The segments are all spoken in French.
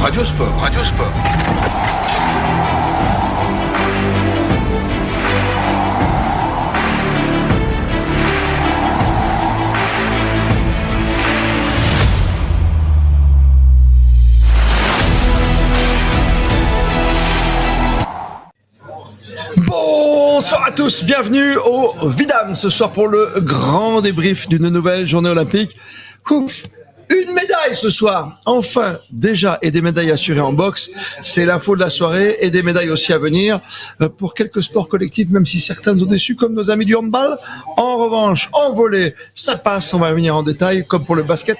Radio Sport. Radio Sport. Bonsoir à tous, bienvenue au Vidam ce soir pour le grand débrief d'une nouvelle journée olympique. Ouf, une médaille ce soir, enfin déjà, et des médailles assurées en boxe, c'est l'info de la soirée, et des médailles aussi à venir pour quelques sports collectifs, même si certains nous ont déçus, comme nos amis du handball. En revanche, en volley, ça passe, on va revenir en détail, comme pour le basket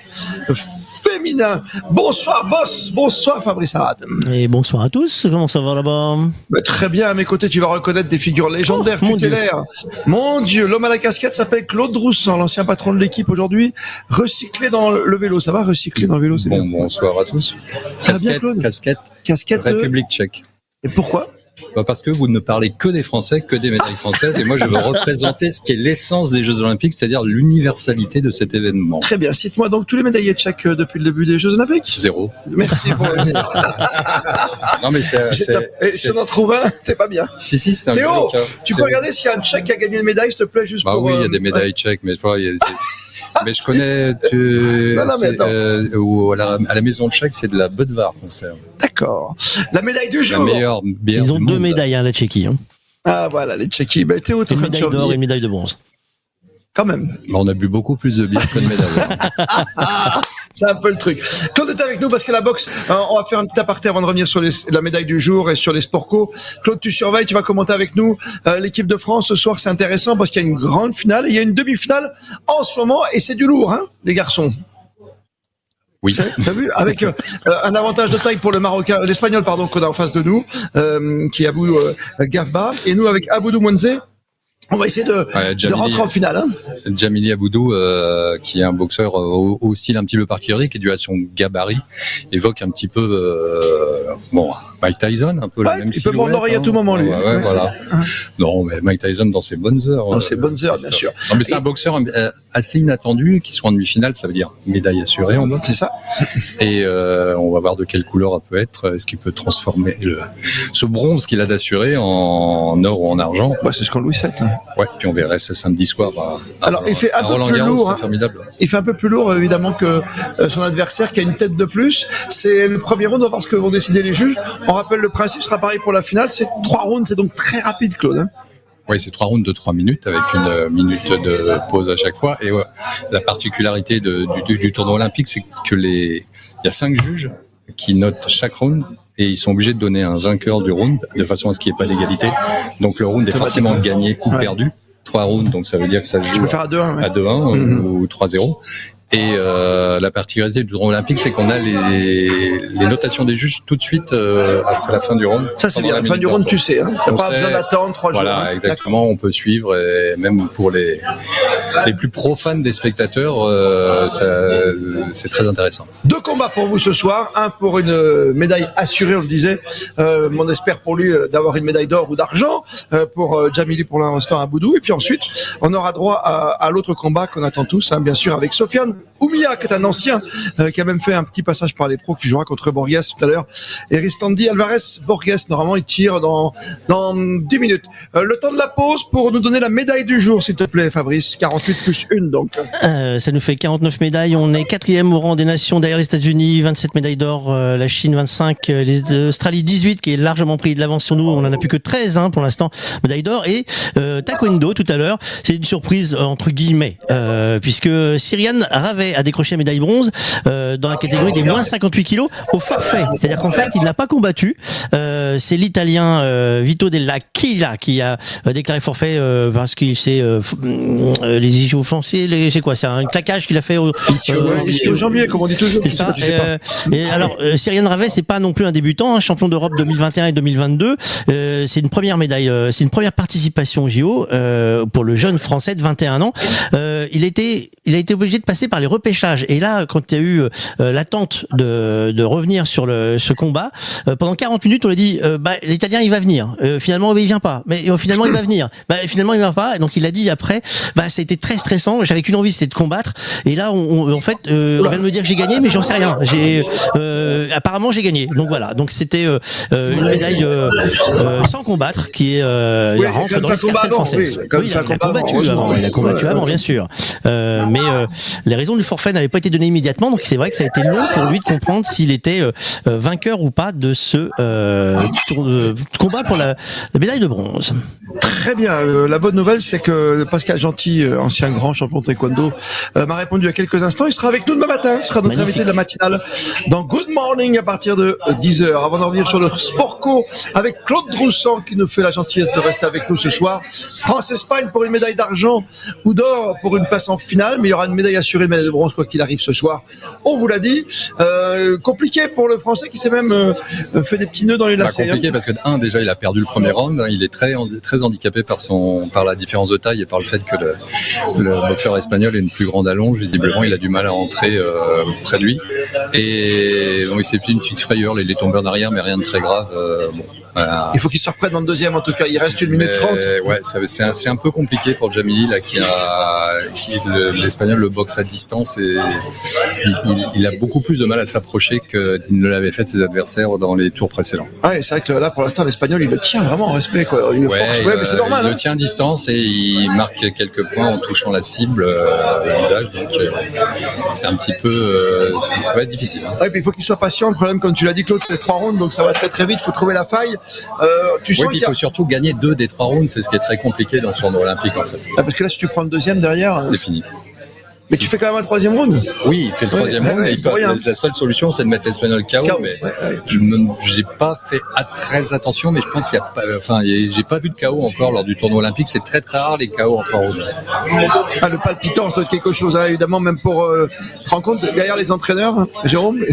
féminin. Bonsoir Boss, bonsoir Fabrice Arad. Et bonsoir à tous, comment ça va là-bas? Très bien, à mes côtés tu vas reconnaître des figures légendaires, tutélaires. Mon Dieu, l'homme à la casquette s'appelle Claude Droussant, l'ancien patron de l'équipe aujourd'hui, recyclé dans le vélo. Ça va, recyclé dans le vélo, c'est bien. Bonsoir à tous. Ça va bien, Claude? Casquette République tchèque. Et pourquoi? Parce que vous ne parlez que des Français, que des médailles françaises, et moi je veux représenter ce qui est l'essence des Jeux Olympiques, c'est-à-dire l'universalité de cet événement. Très bien, cite-moi donc tous les médaillés tchèques depuis le début des Jeux Olympiques. 0. Merci pour le dire. Non mais et si on en trouve un, t'es pas bien. Si, c'est un Théo, jeu, tu peux regarder s'il y a un tchèque qui a gagné une médaille, s'il te plaît, juste pour... Oui, il y a des médailles tchèques, mais fois, il y a mais je connais ou à la maison tchèque, c'est de la Budvar qu'on sert. D'accord. La médaille du jour. La meilleure bière. Ils ont du deux monde. médailles, la Tchéquie. Ah voilà, les Tchéquies. Ben, Théo, t'es en Une train de médaille d'or et survivre. une médaille de bronze. Quand même. On a bu beaucoup plus de bière que de médailles. C'est un peu le truc. Claude est avec nous parce que la boxe, on va faire un petit aparté avant de revenir sur la médaille du jour et sur les sports co. Claude, tu surveilles, tu vas commenter avec nous l'équipe de France. Ce soir, c'est intéressant parce qu'il y a une grande finale et il y a une demi-finale en ce moment et c'est du lourd, hein, les garçons. Oui. T'as vu, avec un avantage de taille pour le Marocain, l'Espagnol, pardon, qu'on a en face de nous, qui est Abou Gafba, et nous avec Aboudou Mouenzé. On va essayer de rentrer en finale. Hein. Jamili Aboudou, qui est un boxeur au style un petit peu particulier, qui est dû à son gabarit, évoque un petit peu Mike Tyson, un peu le même il style. peut mordre l'oreille à tout moment, lui. Ouais, voilà. Non, mais Mike Tyson dans ses bonnes heures. Dans ses bonnes heures, bien sûr. Non, mais c'est un boxeur assez inattendu, qui sera en demi-finale, ça veut dire médaille assurée en boxe. C'est ça. Et on va voir de quelle couleur elle peut être. Est-ce qu'il peut transformer ce bronze qu'il a d'assuré en or ou en argent? Bah, c'est ce qu'on Louis VII. Hein. Ouais, puis on verrait ce samedi soir. Alors, il fait un peu Roland plus Garros, lourd. c'est formidable. Il fait un peu plus lourd, évidemment, que son adversaire qui a une tête de plus. C'est le premier round, on va voir ce que vont décider les juges. On rappelle le principe, sera pareil pour la finale. C'est 3 rounds, c'est donc très rapide, Claude. Hein. Oui, c'est 3 rounds de 3 minutes avec une minute de pause à chaque fois. Et la particularité du tournoi olympique, c'est que il y a 5 juges qui notent chaque round et ils sont obligés de donner un vainqueur du round de façon à ce qu'il n'y ait pas d'égalité. Donc le round est forcément gagné ou perdu. 3 rounds, donc ça veut dire que ça joue faire à 2-1, à 2-1 ou 3-0. Et la particularité du tournoi olympique, c'est qu'on a les notations des juges tout de suite après la fin du round. Ça, c'est bien. La fin du round, tu sais. Hein. T'as pas besoin d'attendre 3 jours. Voilà, hein. exactement. On peut suivre, et même pour les plus profanes des spectateurs, c'est très intéressant. 2 combats pour vous ce soir. Un pour une médaille assurée, on le disait. On espère pour lui d'avoir une médaille d'or ou d'argent. Pour Jamili, pour l'instant, à Boudou. Et puis ensuite, on aura droit à l'autre combat qu'on attend tous, hein, bien sûr, avec Sofiane Oumia, qui est un ancien, qui a même fait un petit passage par les pros, qui jouera contre Borges tout à l'heure. Et Ristandi Alvarez Borges, normalement, il tire dans 10 minutes. Le temps de la pause pour nous donner la médaille du jour, s'il te plaît, Fabrice. 48 plus 1, donc. Ça nous fait 49 médailles. On est 4e au rang des nations derrière les États-Unis, 27 médailles d'or, la Chine 25, l'Australie 18, qui est largement pris de l'avance sur nous. On en a plus que 13, pour l'instant, médailles d'or. Et taekwondo, tout à l'heure, c'est une surprise, entre guillemets, puisque Cyriane Ravet a décroché la médaille bronze dans la catégorie des moins 58 kilos au forfait. C'est-à-dire qu'en fait, il n'a pas combattu. C'est l'Italien Vito Della Quila qui a déclaré forfait parce qu'il s'est les ischios offensés. C'est quoi? C'est un claquage qu'il a fait au jambier, comme on dit toujours. C'est ça. Et alors, Cyriane Ravet, c'est pas non plus un débutant, champion d'Europe 2021 et 2022. C'est une première médaille, c'est une première participation au JO pour le jeune Français de 21 ans. Il a été obligé de passer par les repêchages. Et là, quand il y a eu l'attente de revenir sur ce combat, pendant 40 minutes, on lui a dit l'Italien il va venir. Finalement, il vient pas. Mais finalement, il va venir. Finalement, il vient pas. Et donc, il a dit après, ça a été très stressant. J'avais qu'une envie, c'était de combattre. Et là, en fait, on vient de me dire que j'ai gagné, mais j'en sais rien. apparemment j'ai gagné. Donc voilà. Donc c'était une médaille sans combattre qui est rentre dans l'escarcelle française. Oui, il a combattu avant. Il a combattu avant, bien sûr. Mais les raisons du forfait n'avaient pas été données immédiatement. Donc c'est vrai que ça a été long pour lui de comprendre s'il était vainqueur ou pas de ce combat pour la médaille de bronze. Très bien. La bonne nouvelle, c'est que Pascal Gentil, ancien grand champion de taekwondo, m'a répondu il y a quelques instants. Il sera avec nous demain matin. Il sera notre invité de la matinale dans Good Morning à partir de 10h. Avant d'en revenir sur le sport co avec Claude Droussan qui nous fait la gentillesse de rester avec nous ce soir. France-Espagne pour une médaille d'argent ou d'or pour une place en finale. Mais il y aura une médaille assurée, une médaille de bronze quoi qu'il arrive ce soir. On vous l'a dit. Compliqué pour le Français qui s'est même fait des petits nœuds dans les lacets. Compliqué parce que déjà il a perdu le premier round. Il est très handicapé par la différence de taille et par le fait que le boxeur espagnol ait une plus grande allonge. Visiblement, il a du mal à entrer près de lui. Et bon, il s'est pris une petite frayeur. Il est tombé en arrière, mais rien de très grave. Il faut qu'il se reprenne dans le deuxième en tout cas. Il reste 1 minute 30. Ouais, c'est un peu compliqué pour Jamili là, l'Espagnol le boxe à distance et il a beaucoup plus de mal à s'approcher qu'il ne l'avait fait de ses adversaires dans les tours précédents. Ouais, c'est vrai que là pour l'instant l'Espagnol il le tient vraiment en respect quoi. Il force, mais c'est normal. Il le tient à distance et il marque quelques points en touchant la cible, le visage. Donc c'est un petit peu, ça va être difficile. Ouais, puis il faut qu'il soit patient. Le problème, comme tu l'as dit Claude, c'est 3 rounds, donc ça va très très vite. Il faut trouver la faille. Il faut surtout gagner 2 des 3 rounds, c'est ce qui est très compliqué dans ce tournoi olympique en fait. Ah, parce que là, si tu prends le deuxième derrière, c'est fini. Mais tu fais quand même un 3e round. Oui, il fait le 3e round. La seule solution, c'est de mettre l'Espagnol KO. Mais j'ai pas fait très attention, mais je pense qu'il y a pas, j'ai pas vu de KO encore lors du tournoi olympique. C'est très très rare les KO en 3 rounds. Ah, le palpitant, ça va être quelque chose, hein, évidemment, même pour te rendre compte derrière les entraîneurs, hein, Jérôme,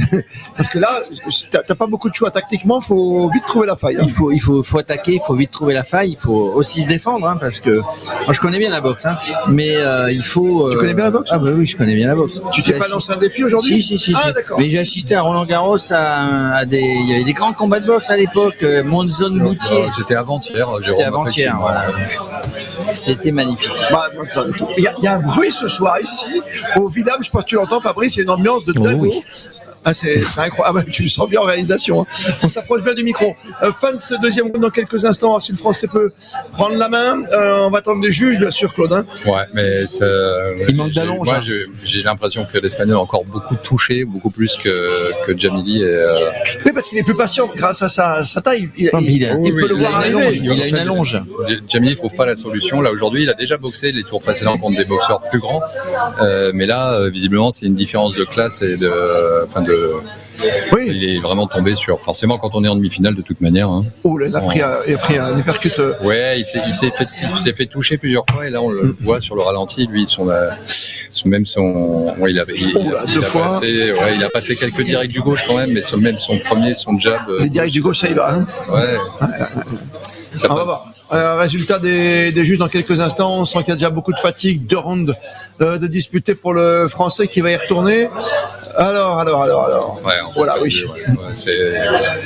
parce que là, t'as pas beaucoup de choix. Tactiquement, faut vite trouver la faille. Hein. Il faut attaquer, il faut vite trouver la faille. Il faut aussi se défendre, hein, parce que moi je connais bien la boxe, hein, mais il faut. Tu connais bien la boxe? Ah bah oui, je connais bien la boxe. Tu t'es pas lancé un défi aujourd'hui? Si. Ah d'accord. Mais j'ai assisté à Roland Garros il y avait des grands combats de boxe à l'époque, Monzon Moutier. C'était avant-hier. C'était avant-hier, voilà. C'était magnifique. Il y a un bruit ce soir ici au Vidam, je pense que tu l'entends Fabrice, il y a une ambiance de dingue. Oui. Ah, c'est incroyable, tu le sens bien en réalisation. Hein. On s'approche bien du micro. Fin de ce deuxième round dans quelques instants, voir si le Français peut prendre la main. On va attendre les juges, bien sûr, Claude. Hein. Ouais, mais il manque d'allonge. Moi, j'ai l'impression que l'Espagnol a encore beaucoup touché, beaucoup plus que Jamili. Oui, parce qu'il est plus patient grâce à sa taille. Il peut le voir arriver. Il a une allonge. Jamili trouve pas la solution. Là, aujourd'hui, il a déjà boxé les tours précédents contre des boxeurs plus grands. Mais là, visiblement, c'est une différence de classe et Oui. Il est vraiment tombé sur. Forcément, quand on est en demi-finale, de toute manière. Hein, il a pris un uppercut. Ouais, il s'est fait toucher plusieurs fois et là on le voit sur le ralenti. Lui, il a passé quelques directs du gauche quand même, mais son jab. Les directs du gauche, ça y va. Hein. Ouais. Ça on va voir. Résultat des juges dans quelques instants. On sent qu'il y a déjà beaucoup de fatigue. 2 rounds de disputés pour le Français qui va y retourner. Alors. Ouais, voilà, oui.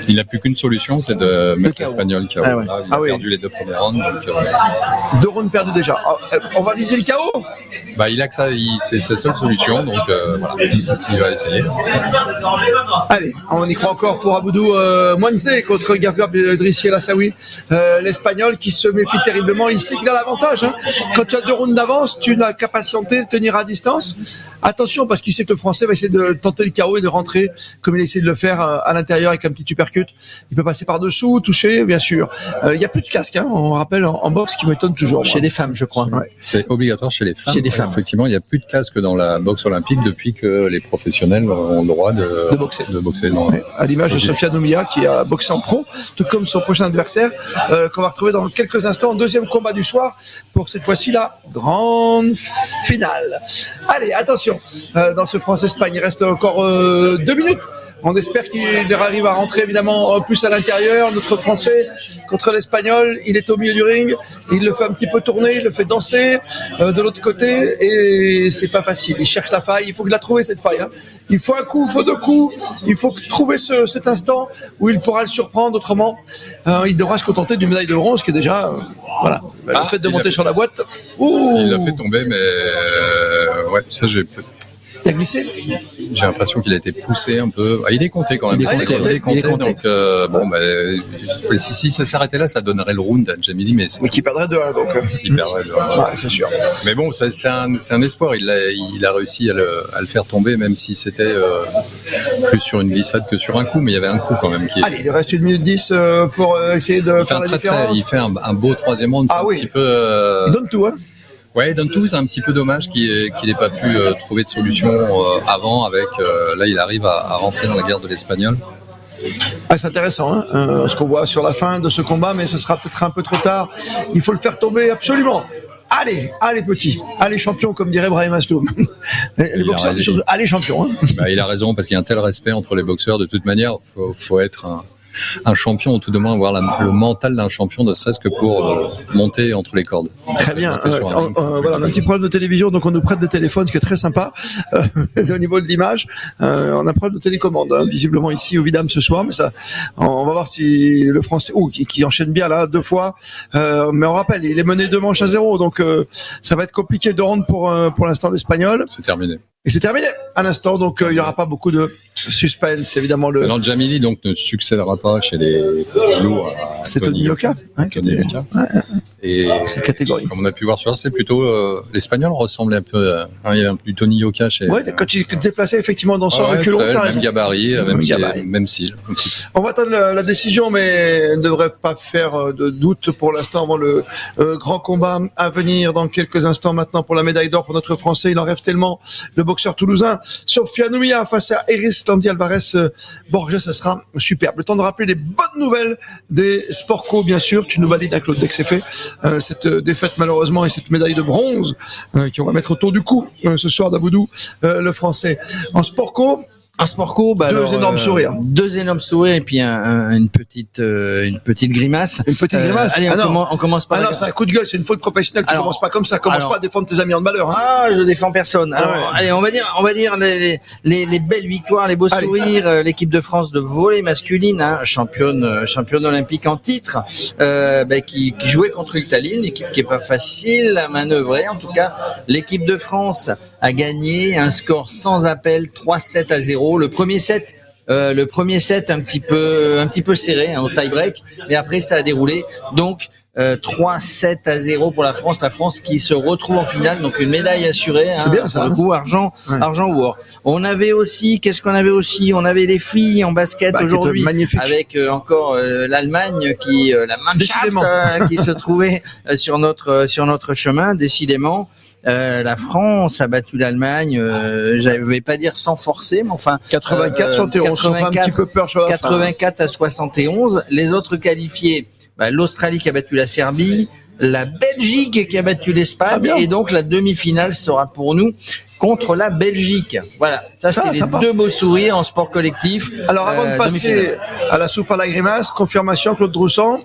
Il n'a plus qu'une solution, c'est de mettre l'Espagnol KO. Ah ouais. Il a perdu les 2 premiers rounds. Donc, 2 rounds perdus déjà. On va viser le KO. Il a que ça, c'est sa seule solution, donc voilà, il va essayer. Allez, on y croit encore pour Aboudou Mouanze contre Gerber Drissi El Assaoui. L'Espagnol qui se méfie terriblement, il sait qu'il a l'avantage. Hein. Quand tu as 2 rounds d'avance, tu n'as qu'à patienter, tenir à distance. Attention, parce qu'il sait que le Français va essayer de tenter le KO et de rentrer comme il essaie de le faire à l'intérieur avec un petit uppercut. Il peut passer par-dessous, toucher, bien sûr. Il n'y a plus de casque, hein, on rappelle, en boxe, qui m'étonne toujours. Chez les femmes, je crois. Ouais. C'est obligatoire chez les femmes. Chez les femmes. Effectivement, il n'y a plus de casque dans la boxe olympique depuis que les professionnels ont le droit de boxer. À l'image de Sofia Noumia qui a boxé en pro, tout comme son prochain adversaire, qu'on va retrouver dans quelques instants, 2e combat du soir, pour cette fois-ci la grande finale. Allez, attention, dans ce France-Espagne, il reste encore 2 minutes. On espère qu'il arrive à rentrer évidemment plus à l'intérieur. Notre Français contre l'Espagnol, il est au milieu du ring, il le fait un petit peu tourner, il le fait danser de l'autre côté et c'est pas facile. Il cherche la faille, il faut qu'il la trouve cette faille. Hein. Il faut un coup, il faut 2 coups, il faut trouver cet instant où il pourra le surprendre. Autrement, il devra se contenter d'une médaille de bronze qui est déjà le fait de monter sur la boîte. Il l'a fait tomber, mais ouais, ça j'ai. Il a glissé. J'ai l'impression qu'il a été poussé un peu. Ah, il est compté quand même. Il est compté. Donc si ça s'arrêtait là, ça donnerait le round à Jamili, mais Mais qui perdrait 2-1, donc. il perdrait le round. Ouais, c'est sûr. Mais bon, c'est un espoir. Il a réussi à le faire tomber, même si c'était plus sur une glissade que sur un coup. Mais il y avait un coup quand même qui. Allez, il reste 1 minute 10 pour essayer de faire la différence. Il fait un beau troisième round. Ah c'est oui. un petit peu. Il donne tout, hein. Ouais, il donne tout. C'est un petit peu dommage qu'il n'ait pas pu trouver de solution avant. Là, il arrive à rentrer dans la guerre de l'espagnol. Ah, c'est intéressant, hein, ce qu'on voit sur la fin de ce combat, mais ce sera peut-être un peu trop tard. Il faut le faire tomber absolument. Allez petit, allez champion, comme dirait Brahim Asloum. Les boxeurs disent toujours, allez champion. Hein. Il a raison, parce qu'il y a un tel respect entre les boxeurs. De toute manière, faut être un champion, ou tout de moins avoir le mental d'un champion, ne serait-ce que pour monter entre les cordes. Très bien. Voilà, on a un petit problème de télévision, donc on nous prête des téléphones, ce qui est très sympa au niveau de l'image. On a un problème de télécommande, hein, visiblement ici au Vidam ce soir, mais ça, on va voir si le Français, qui enchaîne bien là 2 fois. Mais on rappelle, il est mené 2-0, donc ça va être compliqué de rendre pour l'instant l'Espagnol. C'est terminé. Et c'est terminé à l'instant, donc il n'y aura pas beaucoup de suspense, évidemment. Alors Jamili donc ne succédera pas chez les lourds. C'est Tony Yoka, Tony Yoka. Et cette catégorie. Comme on a pu voir sur c'est plutôt l'Espagnol ressemblait un peu. Il y avait du Tony Yoka chez. Ouais, quand il se déplaçait effectivement dans son reculon, même gabarit, même style. On va attendre la décision, mais ne devrait pas faire de doute pour l'instant avant le grand combat à venir dans quelques instants maintenant pour la médaille d'or pour notre Français. Il en rêve tellement, le boxeur toulousain Sofiane Oumiya face à Eris Landy Alvarez Borges, ça sera superbe. Le temps de rappeler les bonnes nouvelles des Sportco, bien sûr. Tu nous valides, Claude, dès que c'est fait. Cette défaite malheureusement et cette médaille de bronze qu'on va mettre autour du cou ce soir d'Aboudou, le Français. En Sportco, deux énormes sourires. Deux énormes sourires et puis une petite grimace. Une petite grimace. Allez, on commence par. Ah non, c'est un coup de gueule, c'est une faute professionnelle. Tu commences pas comme ça. Commence pas à défendre tes amis en malheur. Hein. Ah, je défends personne. Alors, allez, on va dire les belles victoires, les beaux sourires. L'équipe de France de volley masculine, hein, championne olympique en titre, qui jouait contre l'Italie, une équipe qui est pas facile à manœuvrer. En tout cas, l'équipe de France a gagné un score sans appel, 3-7-0. Le premier set un petit peu serré, hein, au tie-break, mais après ça a déroulé. Donc 3-7-0 pour la France qui se retrouve en finale, donc une médaille assurée. C'est bien ça. Pour le coup, argent ou or. On avait aussi, on avait les filles en basket aujourd'hui, avec encore l'Allemagne la Mannschaft qui se trouvait sur notre chemin, décidément. La France a battu l'Allemagne, je vais pas dire sans forcer, mais enfin 84-71, on fait un petit peu peur sur la 84-71. Les autres qualifiés, l'Australie qui a battu la Serbie, la Belgique qui a battu l'Espagne, et donc la demi-finale sera pour nous contre la Belgique. Voilà, ça c'est les deux beaux sourires en sport collectif. Alors avant de passer à la soupe à la grimace, confirmation Claude Droussan.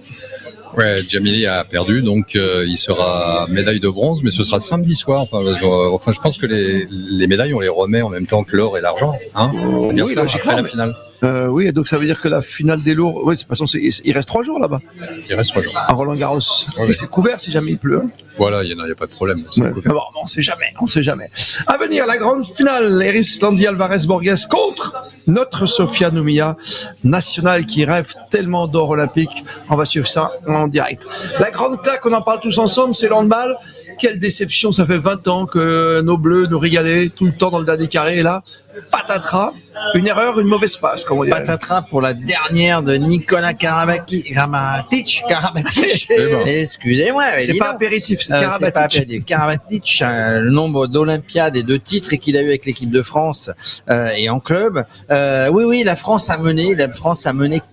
Ouais, Jamili a perdu, donc il sera médaille de bronze, mais ce sera samedi soir. Enfin, je pense que les médailles, on les remet en même temps que l'or et l'argent. Hein, on va dire ça après la finale. Oui, donc ça veut dire que la finale des lourds, de toute façon, il reste 3 jours là-bas. Il reste 3 jours. À Roland-Garros. Ouais. Et c'est couvert si jamais il pleut. Hein. Voilà, il n'y a pas de problème. Bon, on sait jamais. À venir, la grande finale, Eris Landy Alvarez Borges contre notre Sofiane Oumiya, nationale qui rêve tellement d'or olympique. On va suivre ça en direct. La grande claque, on en parle tous ensemble, c'est l'handball. Quelle déception, ça fait 20 ans que nos bleus nous régalaient tout le temps dans le dernier carré, et là, patatras, une erreur, une mauvaise passe, comme on dirait. Patatras pour la dernière de Nicolas Karabatic. Excusez-moi. C'est pas apéritif, c'est Karabatic. Karabatic, le nombre d'Olympiades et de titres qu'il a eu avec l'équipe de France et en club. Oui, la France a mené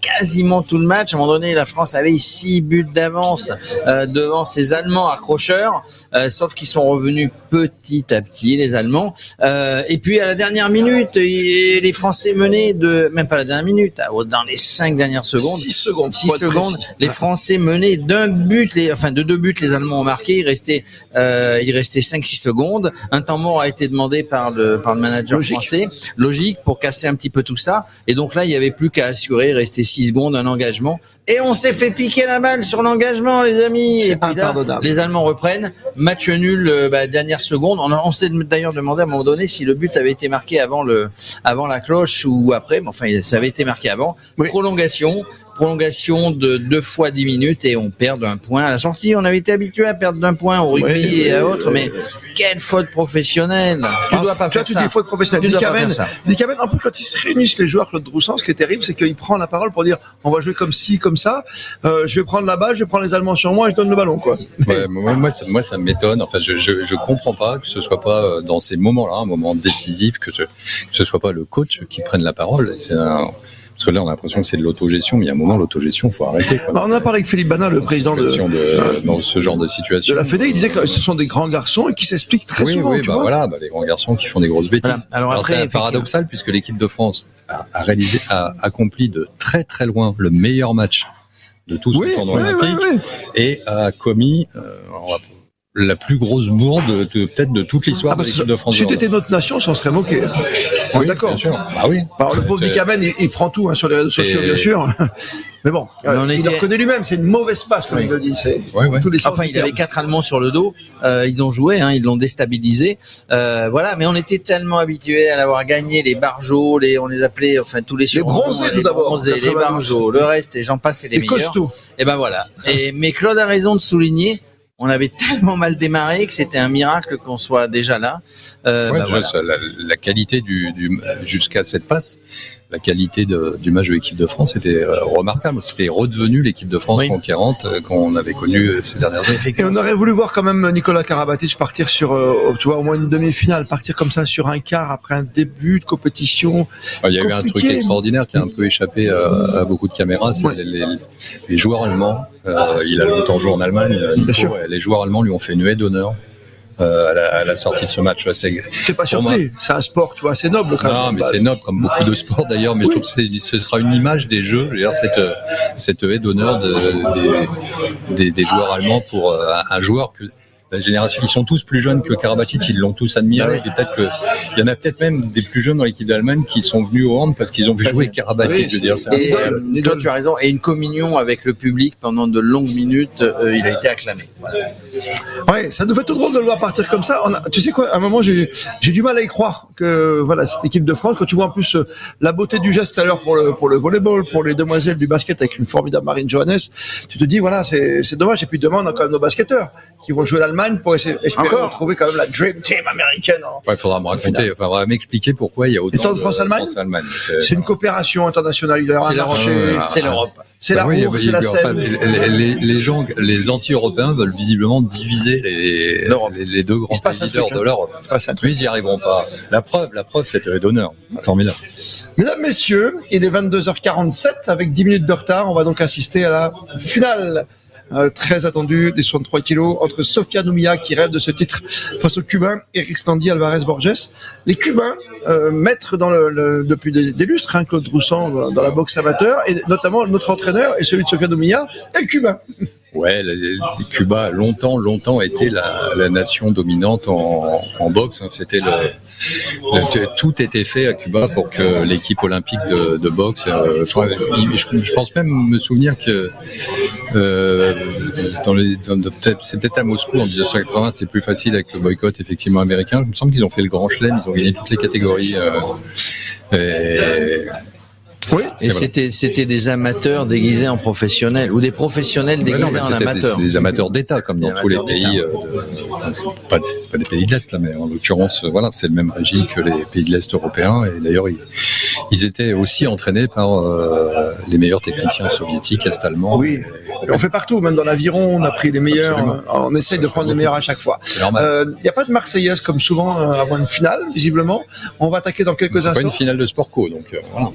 quasiment tout le match. À un moment donné, la France avait 6 buts d'avance devant ses Allemands accrocheurs, sauf qu'ils sont revenus petit à petit, les Allemands. Et puis à la dernière minute, les Français menaient même pas la dernière minute, dans les 5 dernières secondes. 6 secondes. Les Français menaient de 2 buts, les Allemands ont marqué. Il restait 5-6 secondes. Un temps mort a été demandé par le manager français. Logique pour casser un petit peu tout ça. Et donc là, il y avait plus qu'à assurer. Il restait 6 secondes, un engagement. Et on s'est fait piquer la balle sur l'engagement, les amis. C'est et puis impardonnable. Là, les Allemands reprennent. Match nul, dernière dernière seconde. On s'est d'ailleurs demandé à un moment donné si le but avait été marqué avant la cloche ou après. Mais enfin, ça avait été marqué avant. Oui. Prolongation de 2 fois 10 minutes et on perd d'un point. À la sortie, on avait été habitué à perdre d'un point au rugby et à autres, mais quelle faute professionnelle. Tu dois pas faire ça. Tu dis faute professionnelle. Dikamen, un peu quand ils se réunissent, les joueurs, Claude Droussant, ce qui est terrible, c'est qu'il prend la parole pour dire, on va jouer comme ci, comme ça, je vais prendre la balle, je vais prendre les Allemands sur moi et je donne le ballon, quoi. Ouais, moi, ça m'étonne. Enfin, je comprends pas que ce soit pas dans ces moments-là, un moment décisif, que ce soit pas le coach qui prenne la parole. Parce que là, on a l'impression que c'est de l'autogestion, mais il y a un moment, l'autogestion, faut arrêter, quoi. Bah, on a parlé avec Philippe Bana, le président dans ce genre de situation. De la Fédé, il disait que ce sont des grands garçons et qui s'expliquent très souvent. Oui, voilà, les grands garçons qui font des grosses bêtises. Voilà. Alors après, c'est paradoxal puisque l'équipe de France a accompli de très très loin le meilleur match de tout ce tournoi olympique et a commis la plus grosse bourde peut-être de toute l'histoire de l'équipe de France. Si t'étais notre nation, on s'en serait moqué. On est d'accord. Bien sûr. Bah oui. Alors le pauvre Dikamen, il prend tout sur les réseaux sociaux, bien sûr. Mais bon, il le reconnaît lui-même. C'est une mauvaise passe, comme il le dit. Tous les enfin, il avait 4 Allemands sur le dos. Ils ont joué, ils l'ont déstabilisé. Voilà, mais on était tellement habitués à l'avoir gagné, les Barjots, on les appelait, enfin tous les bronzés tout d'abord, les Barjots, le reste, et j'en passe, c'est les meilleurs. Costauds. Et ben voilà. Mais Claude a raison de souligner. On avait tellement mal démarré que c'était un miracle qu'on soit déjà là. Voilà. La qualité jusqu'à cette passe, la qualité du match de l'équipe de France était remarquable. C'était redevenu l'équipe de France conquérante qu'on avait connue ces dernières années. Et on aurait voulu voir quand même Nicolas Karabatic partir sur, tu vois, au moins une demi-finale, partir comme ça sur un quart après un début de compétition. Il y a eu un truc extraordinaire qui a un peu échappé à beaucoup de caméras, c'est les joueurs allemands. Il a longtemps joué en Allemagne. Nico, les joueurs allemands lui ont fait une haie d'honneur à la sortie de ce match. C'est pas surpris, c'est un sport, tu vois, assez noble quand même. Non, mais c'est noble comme beaucoup de sports d'ailleurs, mais je trouve que ce sera une image des jeux, je veux dire, cette haie d'honneur des joueurs allemands pour un joueur que la génération, ils sont tous plus jeunes que Karabatic, ils l'ont tous admiré. Et peut-être que il y en a peut-être même des plus jeunes dans l'équipe d'Allemagne qui sont venus au hand parce qu'ils ont vu jouer Karabatic. Je veux dire, et toi, tu as raison. Et une communion avec le public pendant de longues minutes, il a été acclamé. Voilà. Ouais, ça nous fait tout drôle de le voir partir comme ça. Tu sais quoi, à un moment, j'ai du mal à y croire que voilà cette équipe de France. Quand tu vois en plus la beauté du geste tout à l'heure pour le volleyball, pour les demoiselles du basket avec une formidable Marine Johannes, tu te dis voilà, c'est dommage. Et puis demain, on a quand même nos basketteurs qui vont jouer l'Allemagne pour espérer retrouver quand même la Dream Team américaine. Ouais, faudra me raconter, faudra m'expliquer pourquoi il y a autant de France-Allemagne. C'est une coopération internationale. C'est l'Europe. C'est la roue, c'est la scène. Les gens, les anti-européens veulent visiblement diviser les deux grands pays leaders de l'Europe. Mais ils n'y arriveront pas. La preuve, c'est d'honneur. Formidable. Mesdames, messieurs, il est 22h47 avec 10 minutes de retard. On va donc assister à la finale. Très attendu des 63 kilos entre Sofia Noumia qui rêve de ce titre face aux Cubains et Ristlandi Alvarez Borges. Les Cubains maîtres depuis des lustres, Claude Droussant dans la boxe amateur et notamment notre entraîneur et celui de Sofia Noumia est cubain. Ouais, Cuba a longtemps été la nation dominante en boxe. C'était tout était fait à Cuba pour que l'équipe olympique de boxe. Je pense même me souvenir que c'est peut-être à Moscou en 1980, c'est plus facile avec le boycott effectivement américain. Il me semble qu'ils ont fait le Grand Chelem, ils ont gagné toutes les catégories. Oui. Et voilà. C'était des amateurs déguisés en professionnels ou des professionnels déguisés en amateurs. C'est des amateurs d'État comme dans tous les pays. C'est pas des pays de l'Est là, mais en l'occurrence, voilà, c'est le même régime que les pays de l'Est européens. Et d'ailleurs, ils étaient aussi entraînés par les meilleurs techniciens soviétiques, est-allemands. Oui. Et on fait partout, même dans l'aviron, on a pris les meilleurs. On essaye de prendre les meilleurs à chaque fois. Il n'y a pas de Marseillaise comme souvent avant une finale, visiblement. On va attaquer dans quelques instants. C'est pas une finale de sport co, donc voilà.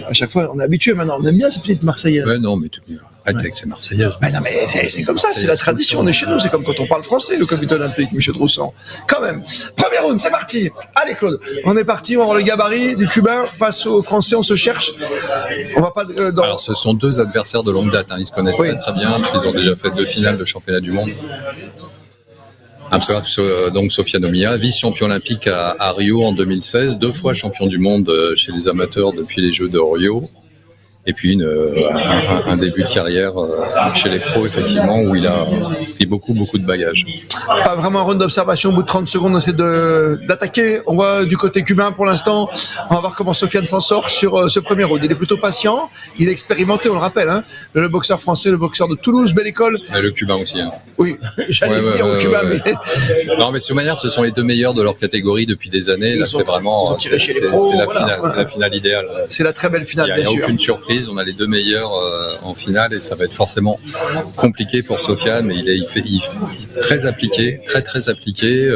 À chaque fois, on est habitué maintenant. On aime bien ces petites Marseillaises. Ouais, non, mais arrête avec ces Marseillaises. Ben non, mais c'est comme ça, c'est la tradition. On est chez nous, c'est comme quand on parle français au comité olympique, monsieur Droussant. Quand même. Premier round, c'est parti. Allez, Claude, on est parti. On va voir le gabarit du Cubain face aux Français. On se cherche. On va pas. Alors, ce sont deux adversaires de longue date. Ils se connaissent très bien parce qu'ils ont déjà fait 2 finales de championnat du monde. Donc Sofia Noumia, vice-champion olympique à Rio en 2016, 2 fois champion du monde chez les amateurs depuis les Jeux de Rio. Et puis un début de carrière chez les pros, effectivement, où il a pris beaucoup de bagages. Pas vraiment un round d'observation. Au bout de 30 secondes, on essaie d'attaquer. On voit du côté cubain pour l'instant. On va voir comment Sofiane s'en sort sur ce premier round. Il est plutôt patient. Il est expérimenté, on le rappelle. Hein. Le boxeur français, le boxeur de Toulouse, belle école. Et le cubain aussi. Hein. Oui, j'allais dire au cubain. Mais... Non, mais sur manière, ce sont les deux meilleurs de leur catégorie depuis des années. Là, c'est vraiment c'est la finale idéale. C'est la très belle finale, bien sûr. Il n'y a aucune surprise. On a les deux meilleurs en finale et ça va être forcément compliqué pour Sofiane, mais il est très appliqué, très appliqué.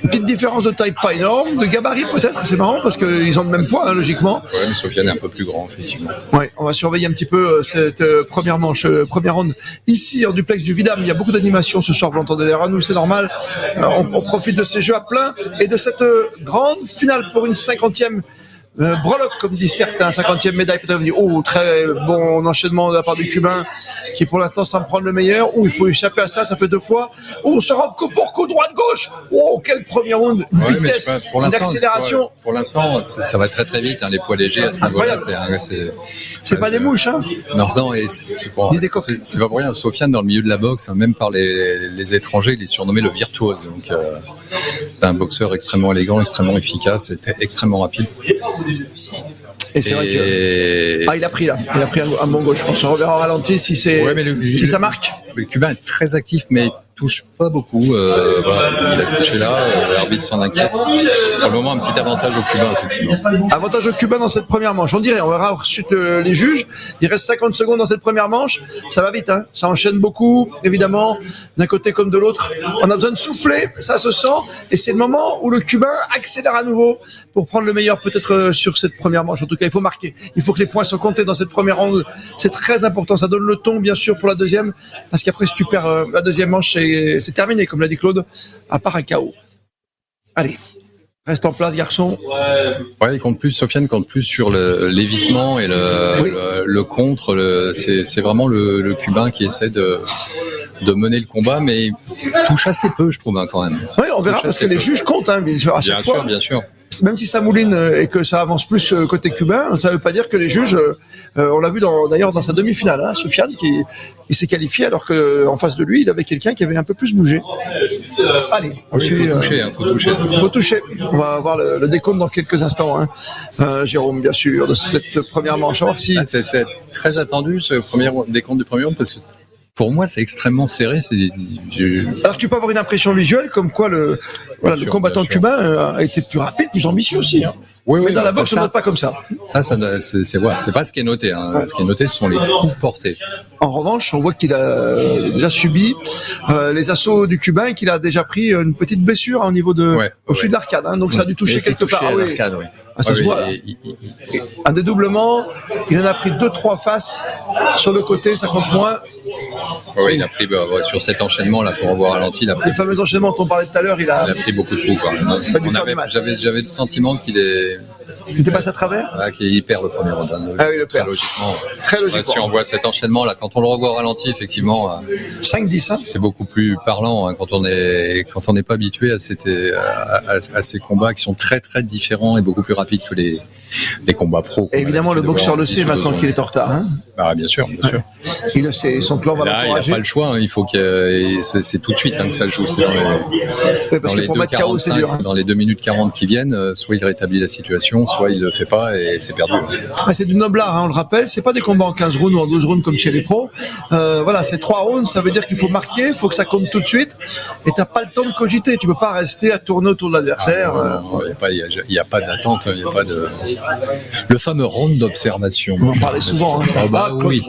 Une petite différence de taille pas énorme, de gabarit peut-être, c'est marrant parce qu'ils ont le même poids, hein, logiquement. Ouais, mais Sofiane est un peu plus grand, effectivement. Ouais, on va surveiller un petit peu cette première manche, première ronde. Ici, en duplex du Vidam, il y a beaucoup d'animation ce soir, vous l'entendez derrière nous, c'est normal. On profite de ces jeux à plein et de cette grande finale pour une 50e breloque, comme disent certains, 50e médaille, peut-être vous dire, très bon enchaînement de la part du Cubain, qui pour l'instant semble prendre le meilleur. Il faut échapper à ça, ça fait 2 fois. On se rend coup pour coup, droite-gauche. Quel premier round, une vitesse, une accélération. Pour l'instant, ça va très vite, hein, les poids légers à ce niveau-là. C'est pas des mouches, hein. Non, et c'est pas pour rien. Sofiane, dans le milieu de la boxe, hein, même par les étrangers, il est surnommé le virtuose. Donc, c'est un boxeur extrêmement élégant, extrêmement efficace, et extrêmement rapide. Et c'est vrai que il a pris un bon gauche, je pense. On reverra au ralenti si ça marque. Le Cubain est très actif, mais touche pas beaucoup. Il a touché là, l'arbitre s'en inquiète. Pour le moment, un petit avantage au Cubain, effectivement. Avantage au Cubain dans cette première manche. On verra ensuite les juges. Il reste 50 secondes dans cette première manche. Ça va vite, hein. Ça enchaîne beaucoup, évidemment, d'un côté comme de l'autre. On a besoin de souffler, ça se sent. Et c'est le moment où le Cubain accélère à nouveau pour prendre le meilleur peut-être sur cette première manche. En tout cas, il faut marquer. Il faut que les points soient comptés dans cette première ronde. C'est très important. Ça donne le ton, bien sûr, pour la deuxième. Parce qu'après, si tu perds la deuxième manche, c'est terminé, comme l'a dit Claude, à part un KO. Allez, reste en place, garçon. Ouais, Sofiane compte plus sur l'évitement et le contre. C'est vraiment le Cubain qui essaie de mener le combat, mais il touche assez peu, je trouve, hein, quand même. Oui, on verra, parce que les juges comptent, hein, à chaque fois. Bien sûr. Même si ça mouline et que ça avance plus côté cubain, ça ne veut pas dire que les juges, on l'a vu d'ailleurs dans sa demi-finale, hein, Sofiane qui s'est qualifié alors qu'en face de lui, il avait quelqu'un qui avait un peu plus bougé. Allez, faut toucher. On va voir le décompte dans quelques instants, hein. Jérôme, bien sûr, de cette première manche. On va voir si... C'est très attendu, ce décompte du premier round, parce que pour moi, c'est extrêmement serré. Alors, tu peux avoir une impression visuelle comme quoi le combattant cubain a été plus rapide, plus ambitieux aussi. Hein. Mais dans la boxe, on ne note pas comme ça. C'est pas ce qui est noté. Hein. Ce qui est noté, ce sont les coups portés. En revanche, on voit qu'il a déjà subi les assauts du Cubain et qu'il a déjà pris une petite blessure au niveau au-dessus de l'arcade. Hein. Donc, ça a dû toucher quelque part. Ça se voit. Un dédoublement, il en a pris 2-3 faces sur le côté, ça compte moins. Oui, il a pris sur cet enchaînement-là, pour revoir ralenti, le fameux enchaînement dont on parlait tout à l'heure, il a pris beaucoup de coups. J'avais le sentiment qu'il est... C'était passé à travers ? Qu'il perd le premier round. Oui, le perd. Très logiquement. Si on voit cet enchaînement-là, quand on le revoit au ralenti, effectivement, 5-10, hein. C'est beaucoup plus parlant, hein, quand on n'est pas habitué à ces combats qui sont très très différents et beaucoup plus rapides que les combats pro. Et évidemment, le boxeur le sait maintenant qu'il est en retard. Hein. Bien sûr. Il le sait, son plan va l'encourager. Il n'a pas le choix, hein, il faut c'est tout de suite que ça joue. C'est dans les 2:45, hein. Dans les 2 minutes 40 qui viennent, soit il rétablit la situation, soit il le fait pas et c'est perdu. C'est du noble art, hein, on le rappelle. C'est pas des combats en 15 rounds ou en 12 rounds comme chez les pros. C'est 3 rounds, ça veut dire qu'il faut marquer, il faut que ça compte tout de suite. Et t'as pas le temps de cogiter. Tu peux pas rester à tourner autour de l'adversaire. Il n'y a pas d'attente, il n'y a pas de... Le fameux round d'observation. On en parlait souvent. Hein. Oui.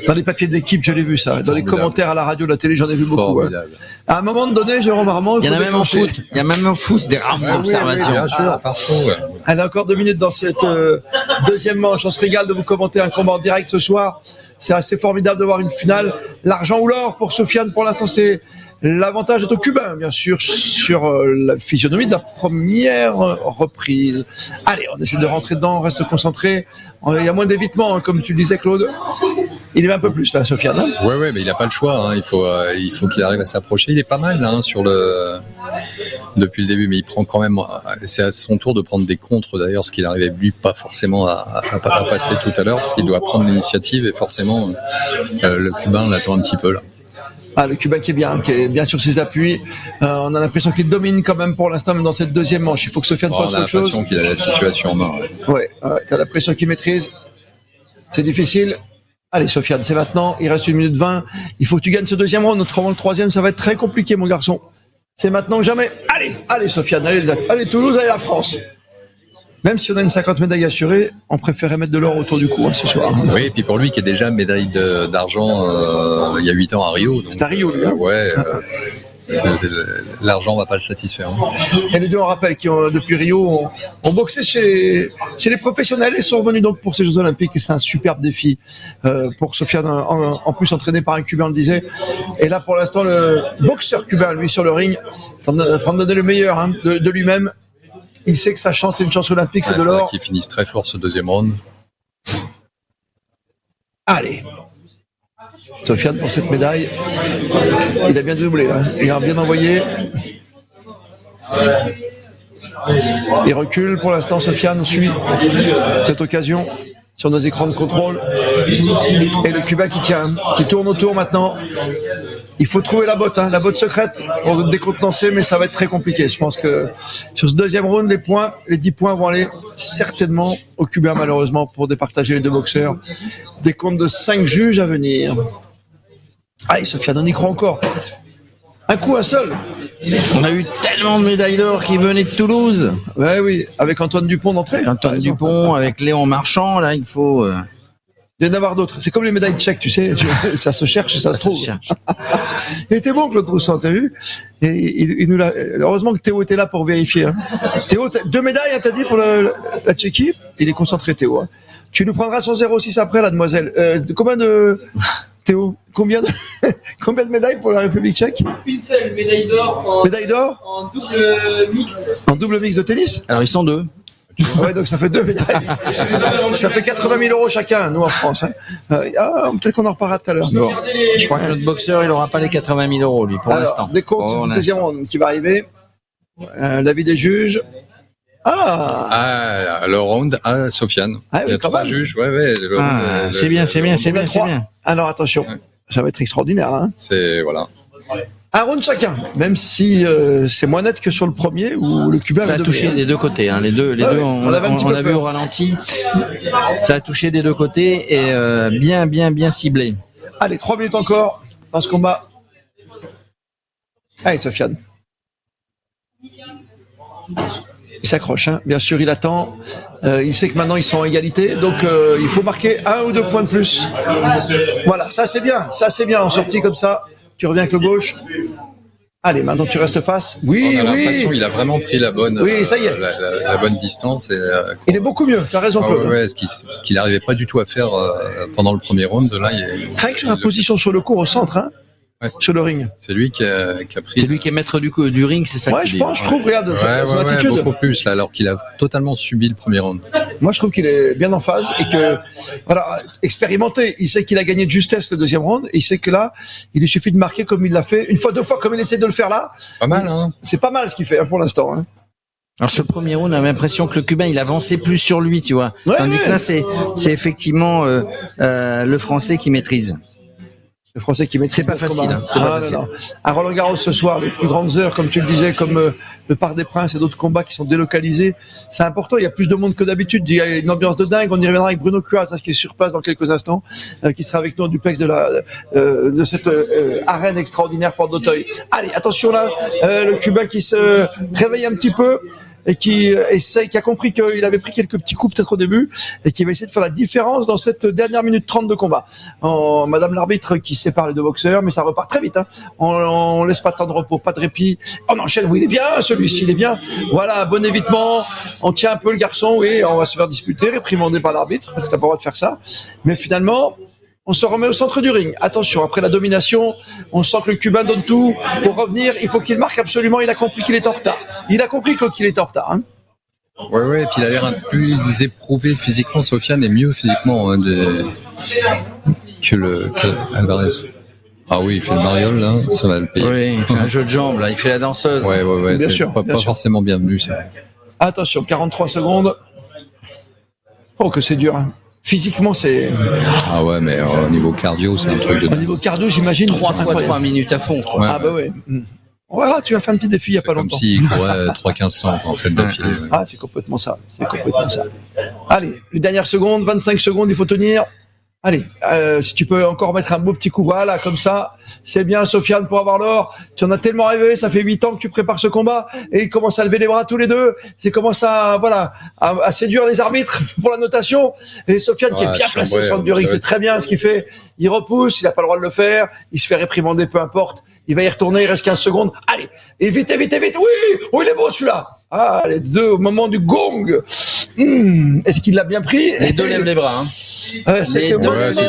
Dans les papiers d'équipe, je l'ai vu ça. Dans les commentaires à la radio, à la télé, j'en ai vu beaucoup. Hein. À un moment donné, Jérôme Armand, il y en a même en foot. Il y a même en foot des rounds d'observation. Bien sûr, partout. Elle a encore 2 minutes dans cette deuxième manche. On se régale de vous commenter un combat en direct ce soir. C'est assez formidable de voir une finale. L'argent ou l'or pour Sofiane, pour l'instant, c'est l'avantage est au Cubain, bien sûr, sur la physionomie de la première reprise. Allez, on essaie de rentrer dedans, on reste concentré. Il y a moins d'évitement, hein, comme tu le disais, Claude. Il est un peu plus là, Sofiane. Hein. Ouais, mais il n'a pas le choix. Hein. Il faut qu'il arrive à s'approcher. Il est pas mal là, hein, sur depuis le début, mais il prend quand même. C'est à son tour de prendre des contres d'ailleurs, ce qu'il n'arrivait lui pas forcément à passer tout à l'heure, parce qu'il doit prendre l'initiative et forcément le Cubain l'attend un petit peu là. Ah, le Cubain qui est bien sur ses appuis. On a l'impression qu'il domine quand même pour l'instant, même dans cette deuxième manche. Il faut que Sofiane fasse autre chose. On a l'impression qu'il a la situation en main. Ouais, t'as l'impression qu'il maîtrise. C'est difficile. Allez, Sofiane, c'est maintenant. Il reste 1 minute 20. Il faut que tu gagnes ce deuxième round. Autrement, le troisième, ça va être très compliqué, mon garçon. C'est maintenant ou jamais. Allez, Sofiane. Allez, Toulouse, allez, la France. Même si on a une 50 médailles assurées, on préférait mettre de l'or autour du cou ce soir. Oui, et puis pour lui qui est déjà médaille d'argent il y a 8 ans à Rio. C'est à Rio, lui. L'argent va pas le satisfaire. Et les deux, on rappelle, qui ont depuis Rio, ont boxé chez les professionnels et sont revenus donc pour ces Jeux Olympiques. Et c'est un superbe défi pour Sofiane, en plus entraîné par un Cubain, on le disait. Et là, pour l'instant, le boxeur cubain, lui, sur le ring, en train de donner le meilleur de lui-même. Il sait que sa chance, c'est une chance olympique, c'est de l'or. Qu'il finisse très fort ce deuxième round. Allez, Sofiane pour cette médaille. Il a bien doublé là. Il a bien envoyé. Il recule pour l'instant. Sofiane suit cette occasion sur nos écrans de contrôle. Et le Cubain qui tourne autour maintenant. Il faut trouver la botte secrète pour décontenancer, mais ça va être très compliqué. Je pense que sur ce deuxième round, les 10 points vont aller certainement aux Cubains, malheureusement, pour départager les deux boxeurs. Des comptes de 5 juges à venir. Allez, Sofiane, on y croit encore. Un coup, un seul. On a eu tellement de médailles d'or qui venaient de Toulouse. Ouais, oui, avec Antoine Dupont d'entrée. Antoine Dupont, avec Léon Marchand, là, il faut... Il y en a avoir d'autres. C'est comme les médailles tchèques, tu sais. Ça se cherche et ça se trouve. Il était bon, Claude Roussan, t'as vu? Et il nous l'a. Heureusement que Théo était là pour vérifier. Théo, 2 médailles, t'as dit, pour la Tchéquie? Il est concentré, Théo. Tu nous prendras son 06 après, la demoiselle. Combien de... Théo, combien de médailles pour la République tchèque? Une seule médaille d'or. Médaille d'or? En double mixte. En double mix de tennis? Alors, ils sont 2. Ouais, donc ça fait 2 médailles. Ça fait 80 000 € chacun, nous, en France. Peut-être qu'on en reparlera tout à l'heure. Bon. Je crois que notre boxeur, il n'aura pas les 80 000 €, lui, pour l'instant. Des comptes du deuxième round qui va arriver. L'avis des juges. Le round à Sofiane. Il y a 3 juges. C'est bien. Alors, attention. Ça va être extraordinaire, hein. Voilà. Un round chacun, même si c'est moins net que sur le premier où le Cubain ça a touché des deux côtés. Les deux, on a vu au ralenti. Ça a touché des deux côtés et bien ciblé. Allez, 3 minutes encore dans ce combat. Allez, Sofiane. Il s'accroche, bien sûr, il attend. Il sait que maintenant ils sont en égalité, donc il faut marquer 1 ou 2 points de plus. Voilà, ça c'est bien en sortie comme ça. Tu reviens avec le gauche. Allez, maintenant tu restes face. Oui, on a l'impression qu'il a vraiment pris la bonne, ça y est. la bonne distance. Il est beaucoup mieux, tu as raison, Claude. Ce qu'il n'arrivait pas du tout à faire pendant le premier round. Là, rien que sur la position sur le court au centre, sur le ring. C'est lui qui a pris. C'est lui qui est maître du ring, c'est ça. Je trouve, regarde, son attitude. Beaucoup plus, là, alors qu'il a totalement subi le premier round. Moi, je trouve qu'il est bien en phase et que, expérimenté. Il sait qu'il a gagné de justesse le deuxième round et il sait que là, il lui suffit de marquer comme il l'a fait. 1 fois, 2 fois, comme il essaie de le faire là. Pas mal, hein. C'est pas mal ce qu'il fait, pour l'instant, Alors sur le premier round, on a l'impression que le Cubain il avançait plus sur lui, tu vois. Tandis que là, c'est effectivement le Français qui maîtrise. Le Français qui maîtrise. C'est pas facile. Non. À Roland Garros ce soir, les plus grandes heures, comme tu le disais, comme le Parc des Princes et d'autres combats qui sont délocalisés, c'est important. Il y a plus de monde que d'habitude. Il y a une ambiance de dingue. On y reviendra avec Bruno Cuas, qui est sur place dans quelques instants, qui sera avec nous en duplex de cette arène extraordinaire Porte d'Auteuil. Allez, attention là, le Cubain qui se réveille un petit peu. Et qui a compris qu'il avait pris quelques petits coups peut-être au début et qui va essayer de faire la différence dans cette dernière minute 30 de combat. Madame l'arbitre qui sépare les deux boxeurs, mais ça repart très vite. On laisse pas de temps de repos, pas de répit. On enchaîne. Oui, il est bien celui-ci, il est bien. Voilà, bon évitement. On tient un peu le garçon. Oui, on va se faire disputer, réprimandé par l'arbitre parce que t'as pas le droit de faire ça. Mais finalement, on se remet au centre du ring. Attention, après la domination, on sent que le Cubain donne tout. Pour revenir, il faut qu'il marque absolument. Il a compris qu'il est en retard. Il a compris qu'il est en retard. Ouais, et puis il a l'air un peu plus éprouvé physiquement. Sofiane est mieux physiquement que Alvarez. Ah oui, il fait le mariole, là, ça va le payer. Oui, il fait un jeu de jambes, là, il fait la danseuse. Ouais, Bien c'est sûr, pas forcément bienvenu, ça. Attention, 43 secondes. Oh, que c'est dur. Hein. Physiquement, c'est... Ah ouais, mais au niveau cardio, c'est un truc de Au niveau cardio, j'imagine... 3 c'est fois incroyable. 3 minutes à fond, quoi. Ouais, Ah bah ouais. On verra, tu as fait un petit défi il y a c'est pas comme longtemps. s'il courait 3-1500 en fait d'affilée. Ouais. Ah, c'est complètement ça. Allez, les dernières secondes, 25 secondes, il faut tenir. Allez, si tu peux encore mettre un beau petit coup, voilà, comme ça, c'est bien, Sofiane, pour avoir l'or. Tu en as tellement rêvé, ça fait 8 ans que tu prépares ce combat, et ils commencent à lever les bras tous les deux. C'est commence à séduire les arbitres pour la notation. Et Sofiane qui est bien placé au centre du ring, c'est très bien ce qu'il fait. Il repousse, il n'a pas le droit de le faire, il se fait réprimander, peu importe. Il va y retourner, il reste 15 secondes. Allez, et vite. Oui, il est beau celui-là. Ah, les deux au moment du gong. Est-ce qu'il l'a bien pris? Les deux lèvent les bras. Hein. C'était Les deux, ouais, c'est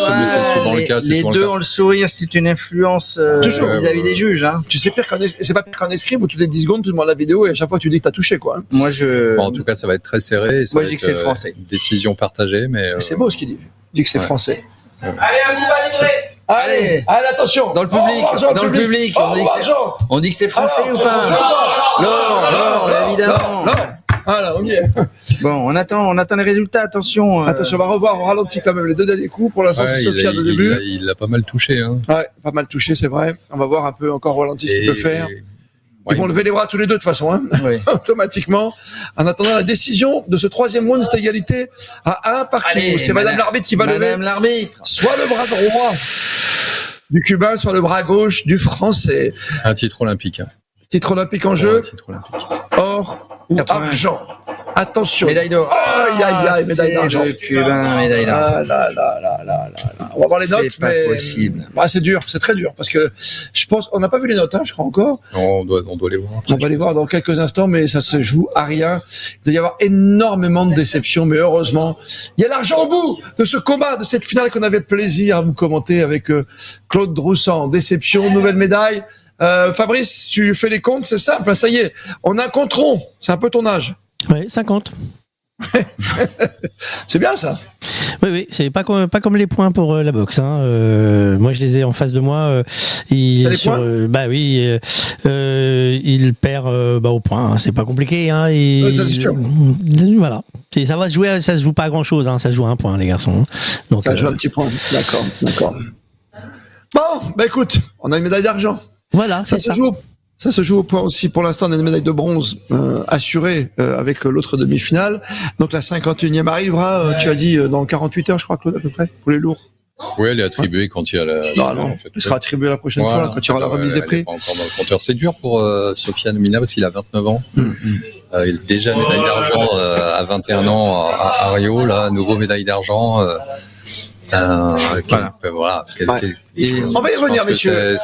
souvent le cas. Les deux ont le sourire, c'est une influence Toujours. vis-à-vis des juges. Hein. Tu sais, c'est pas pire qu'en escrime où toutes les 10 secondes, tu demandes la vidéo et à chaque fois tu dis que t'as touché, quoi. Moi, Bon, en tout cas, ça va être très serré. Et ça Moi, va je dis que être, c'est le français. Décision partagée, mais. C'est beau ce qu'il dit. Il dit que c'est français. Allez, un combat livré. Allez, attention. Dans le public, on dit que c'est français ou pas? L'or, évidemment. Voilà, on y est. Bon, on attend les résultats, attention. Attention, on va revoir au ralenti quand même les deux derniers coups. Pour l'instant, c'est Sofiane au début. Il l'a pas mal touché. Hein. Ouais, pas mal touché, c'est vrai. On va voir un peu encore au ralenti ce qu'il peut faire. Ils vont lever les bras tous les deux de toute façon, hein, automatiquement. En attendant la décision de ce troisième round, cette égalité à 1 partout. Allez, c'est Madame l'arbitre qui va lever. Madame l'arbitre. Soit le bras droit du Cubain, soit le bras gauche du Français. Un titre olympique. Hein. Titre olympique en jeu. Titre olympique. Or ou 80. argent. Attention. Médaille d'or. Aïe, médaille d'argent. Le Cubain, médaille d'or. Ah là. On va voir les notes, C'est pas possible. Bah, c'est dur, c'est très dur parce que je pense, on n'a pas vu les notes, hein, je crois encore. On doit les voir après. On va les voir dans quelques instants, mais ça se joue à rien. Il doit y avoir énormément de déceptions, mais heureusement, il y a l'argent au bout de ce combat, de cette finale qu'on avait le plaisir à vous commenter avec Claude Droussant. Déception, nouvelle médaille. Fabrice, tu fais les comptes, c'est simple, ça y est. On a un compte rond, c'est un peu ton âge. Ouais, 50. C'est bien ça. Oui, c'est pas comme les points pour la boxe. Hein. Moi, je les ai en face de moi. Il perd au point. Hein. C'est pas compliqué. Hein. Ça, c'est sûr. Voilà. Ça va se jouer. Ça se joue pas à grand chose. Hein. Ça se joue à un point, les garçons. Donc, ça joue un petit point. D'accord. Bon, bah écoute, on a une médaille d'argent. Voilà, c'est ça. Ça se joue au point aussi. Pour l'instant, on a une médaille de bronze assurée avec l'autre demi-finale. Donc la 51e arrivera, tu as dit, dans 48 heures, je crois, Claude, à peu près, pour les lourds. Oui, elle est attribuée quand il y a la... Non, en fait. elle sera attribuée la prochaine fois, quand il y aura la remise des prix. Elle est pas encore dans le compteur. C'est dur pour Sofiane Mina parce qu'il a 29 ans. Il est déjà médaille d'argent à 21 ans à Rio. Là, nouveau médaille d'argent. Voilà. On va y revenir, messieurs.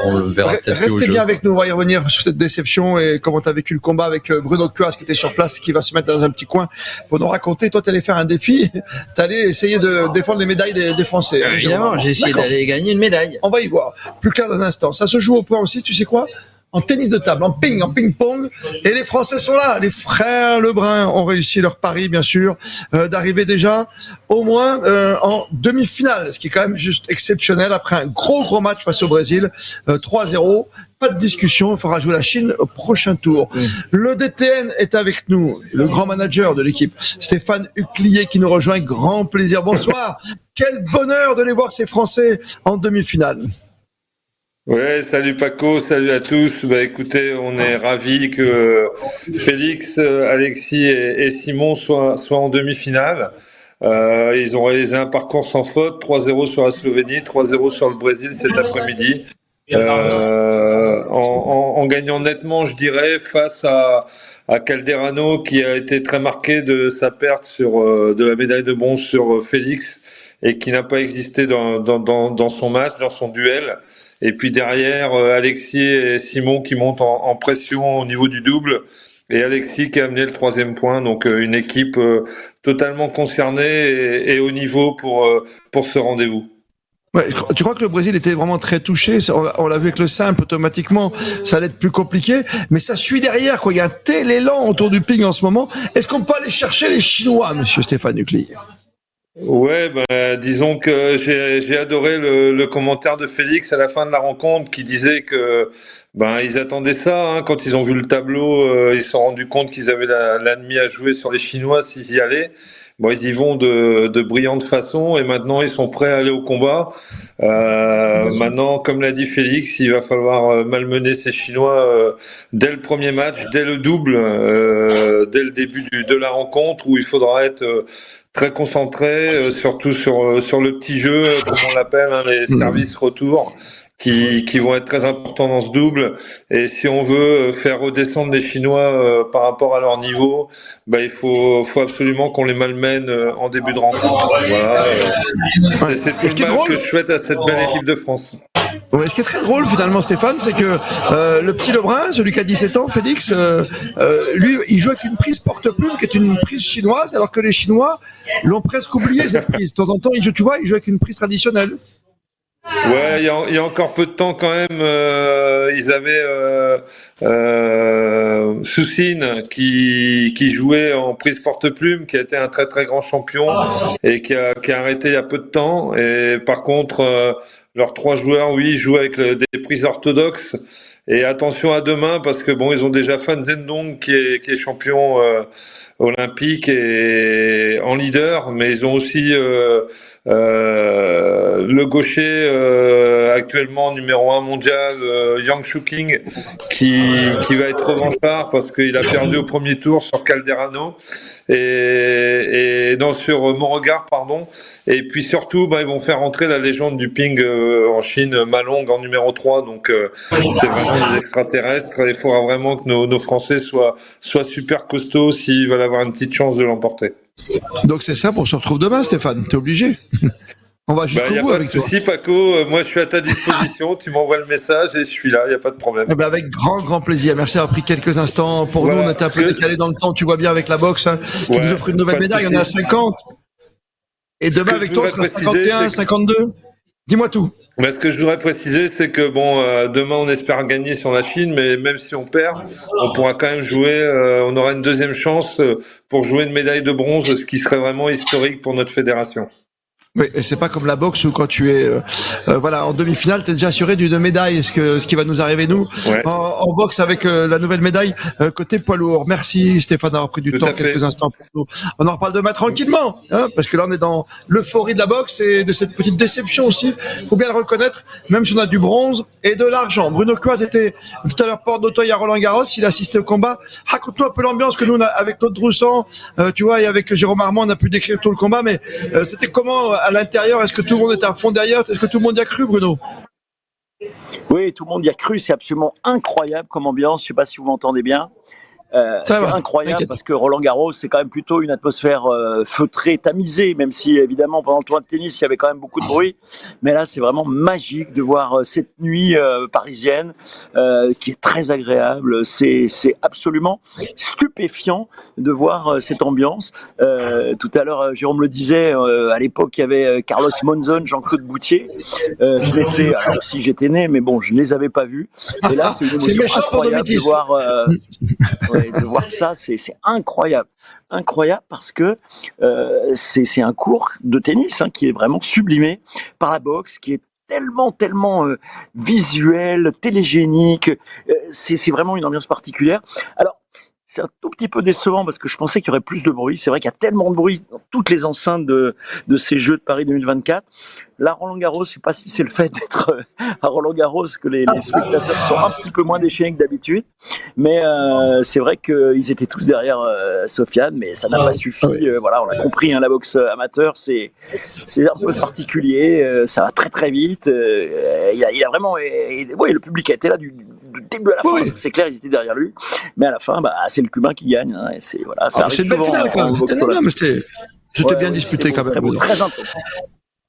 On le verra peut-être plus au Restez jeu. bien avec nous, on va y revenir sur cette déception et comment tu as vécu le combat avec Bruno Cuas qui était sur place, qui va se mettre dans un petit coin pour nous raconter. Toi, tu allais faire un défi, tu allais essayer de défendre les médailles des Français. Évidemment, j'ai essayé d'aller gagner une médaille. On va y voir. Plus clair dans un instant. Ça se joue au point aussi, tu sais quoi? En tennis de table, en ping-pong. Et les Français sont là. Les frères Lebrun ont réussi leur pari, bien sûr, d'arriver déjà au moins en demi-finale, ce qui est quand même juste exceptionnel après un gros match face au Brésil, 3-0. Pas de discussion, il faudra jouer la Chine au prochain tour. Le DTN est avec nous, le grand manager de l'équipe, Stéphane Huclier, qui nous rejoint, grand plaisir. Bonsoir. Quel bonheur de les voir, ces Français, en demi-finale. Ouais, salut Paco, salut à tous. Bah écoutez, on est ravis que Félix, Alexis et Simon soient en demi-finale. Ils ont réalisé un parcours sans faute, 3-0 sur la Slovénie, 3-0 sur le Brésil cet après-midi. En gagnant nettement, je dirais, face à Calderano, qui a été très marqué de sa perte de la médaille de bronze sur Félix et qui n'a pas existé dans son match, dans son duel. Et puis derrière, Alexis et Simon qui montent en pression au niveau du double. Et Alexis qui a amené le 3e point. Donc une équipe totalement concernée et au niveau pour ce rendez-vous. Ouais, tu crois que le Brésil était vraiment très touché? On l'a vu avec le simple, automatiquement, ça allait être plus compliqué. Mais ça suit derrière, quoi. Il y a un tel élan autour du ping en ce moment. Est-ce qu'on peut aller chercher les Chinois, monsieur Stéphane Huclier? Ouais, disons que j'ai adoré le commentaire de Félix à la fin de la rencontre qui disait que ils attendaient ça quand ils ont vu le tableau, ils se sont rendus compte qu'ils avaient la demi à jouer sur les Chinois s'ils y allaient. Bon, ils y vont de brillante façon et maintenant ils sont prêts à aller au combat. Maintenant, comme l'a dit Félix, il va falloir malmener ces Chinois dès le premier match, dès le double, dès le début de la rencontre où il faudra être très concentré, surtout sur le petit jeu, comme on l'appelle, les services retour, qui vont être très importants dans ce double. Et si on veut faire redescendre les Chinois par rapport à leur niveau, il faut absolument qu'on les malmène en début de rencontre. Voilà. C'est tout le mal que je souhaite à cette belle équipe de France. Ouais, ce qui est très drôle finalement, Stéphane, c'est que le petit Lebrun, celui qui a 17 ans, Félix, lui, il joue avec une prise porte-plume qui est une prise chinoise, alors que les Chinois l'ont presque oublié cette prise. De temps en temps, il joue avec une prise traditionnelle. Ouais, il y a encore peu de temps quand même, ils avaient Soussine qui jouait en prise porte-plume, qui a été un très très grand champion et qui a arrêté il y a peu de temps. Et par contre, leurs 3 joueurs, oui, jouent avec des prises orthodoxes. Et attention à demain parce que ils ont déjà Fan Zhendong qui est champion olympique et en leader, mais ils ont aussi le gaucher actuellement numéro 1 mondial Yang Shuking qui va être revanchard parce qu'il a perdu au premier tour sur Calderano et non sur Montregard pardon. Et puis surtout ils vont faire entrer la légende du ping en Chine, Malong en numéro 3, donc c'est vraiment des extraterrestres. Il faudra vraiment que nos Français soient super costauds s'ils veulent avoir une petite chance de l'emporter. Donc c'est ça, on se retrouve demain, Stéphane, t'es obligé. On va jusqu'au bout avec toi. Pas de souci, Paco, moi je suis à ta disposition, tu m'envoies le message et je suis là, il n'y a pas de problème. Avec grand plaisir, merci d'avoir pris quelques instants pour nous, on était un peu décalé dans le temps, tu vois bien avec la boxe, qui nous offre une nouvelle médaille, on est à 50. Et demain avec toi, on sera 51, 52. Dis-moi tout. Ce que je voudrais préciser, c'est que demain on espère gagner sur la Chine, mais même si on perd, on pourra quand même jouer, on aura une deuxième chance pour jouer une médaille de bronze, ce qui serait vraiment historique pour notre fédération. Oui, et c'est pas comme la boxe où quand tu es en demi-finale, t'es déjà assuré d'une médaille. Ce qui va nous arriver nous en boxe avec la nouvelle médaille côté poids lourd. Merci Stéphane d'avoir pris du temps quelques instants pour nous. On en reparle demain tranquillement, parce que là on est dans l'euphorie de la boxe et de cette petite déception aussi. Faut bien le reconnaître, même si on a du bronze et de l'argent. Bruno Cloise était tout à l'heure porte d'Auteuil à Roland-Garros, il assistait au combat. Raconte-nous un peu l'ambiance que nous on a avec Claude Droussan, et avec Jérôme Armand, on a pu décrire tout le combat, mais c'était comment à l'intérieur? Est-ce que tout le monde était à fond derrière? Est-ce que tout le monde y a cru, Bruno? Oui, tout le monde y a cru. C'est absolument incroyable comme ambiance. Je ne sais pas si vous m'entendez bien. C'est incroyable parce que Roland-Garros, c'est quand même plutôt une atmosphère feutrée, tamisée, même si évidemment pendant le tournoi de tennis, il y avait quand même beaucoup de bruit. Mais là, c'est vraiment magique de voir cette nuit parisienne qui est très agréable. C'est absolument stupéfiant de voir cette ambiance. Tout à l'heure, Jérôme le disait, à l'époque, il y avait Carlos Monzon, Jean-Claude Boutier. Alors si j'étais né, mais bon, je ne les avais pas vus. Et là, c'est une émotion incroyable de voir... de voir ça, c'est incroyable parce que c'est un cours de tennis qui est vraiment sublimé par la boxe, qui est tellement visuel, télégénique. C'est vraiment une ambiance particulière. Alors, c'est un tout petit peu décevant parce que je pensais qu'il y aurait plus de bruit. C'est vrai qu'il y a tellement de bruit dans toutes les enceintes de ces Jeux de Paris 2024. Là, Roland-Garros, je ne sais pas si c'est le fait d'être à Roland-Garros que les spectateurs sont un petit peu moins déchaînés que d'habitude. Mais c'est vrai qu'ils étaient tous derrière Sofiane, mais ça n'a pas suffi. Voilà, on a compris, la boxe amateur, c'est un peu particulier. Ça va très très vite. Il y a vraiment... le public a été là du début à la fin. C'est clair, ils étaient derrière lui. Mais à la fin, c'est le Cubain qui gagne. Et c'est une belle finale quand même. C'était bien disputé quand même. Très intense.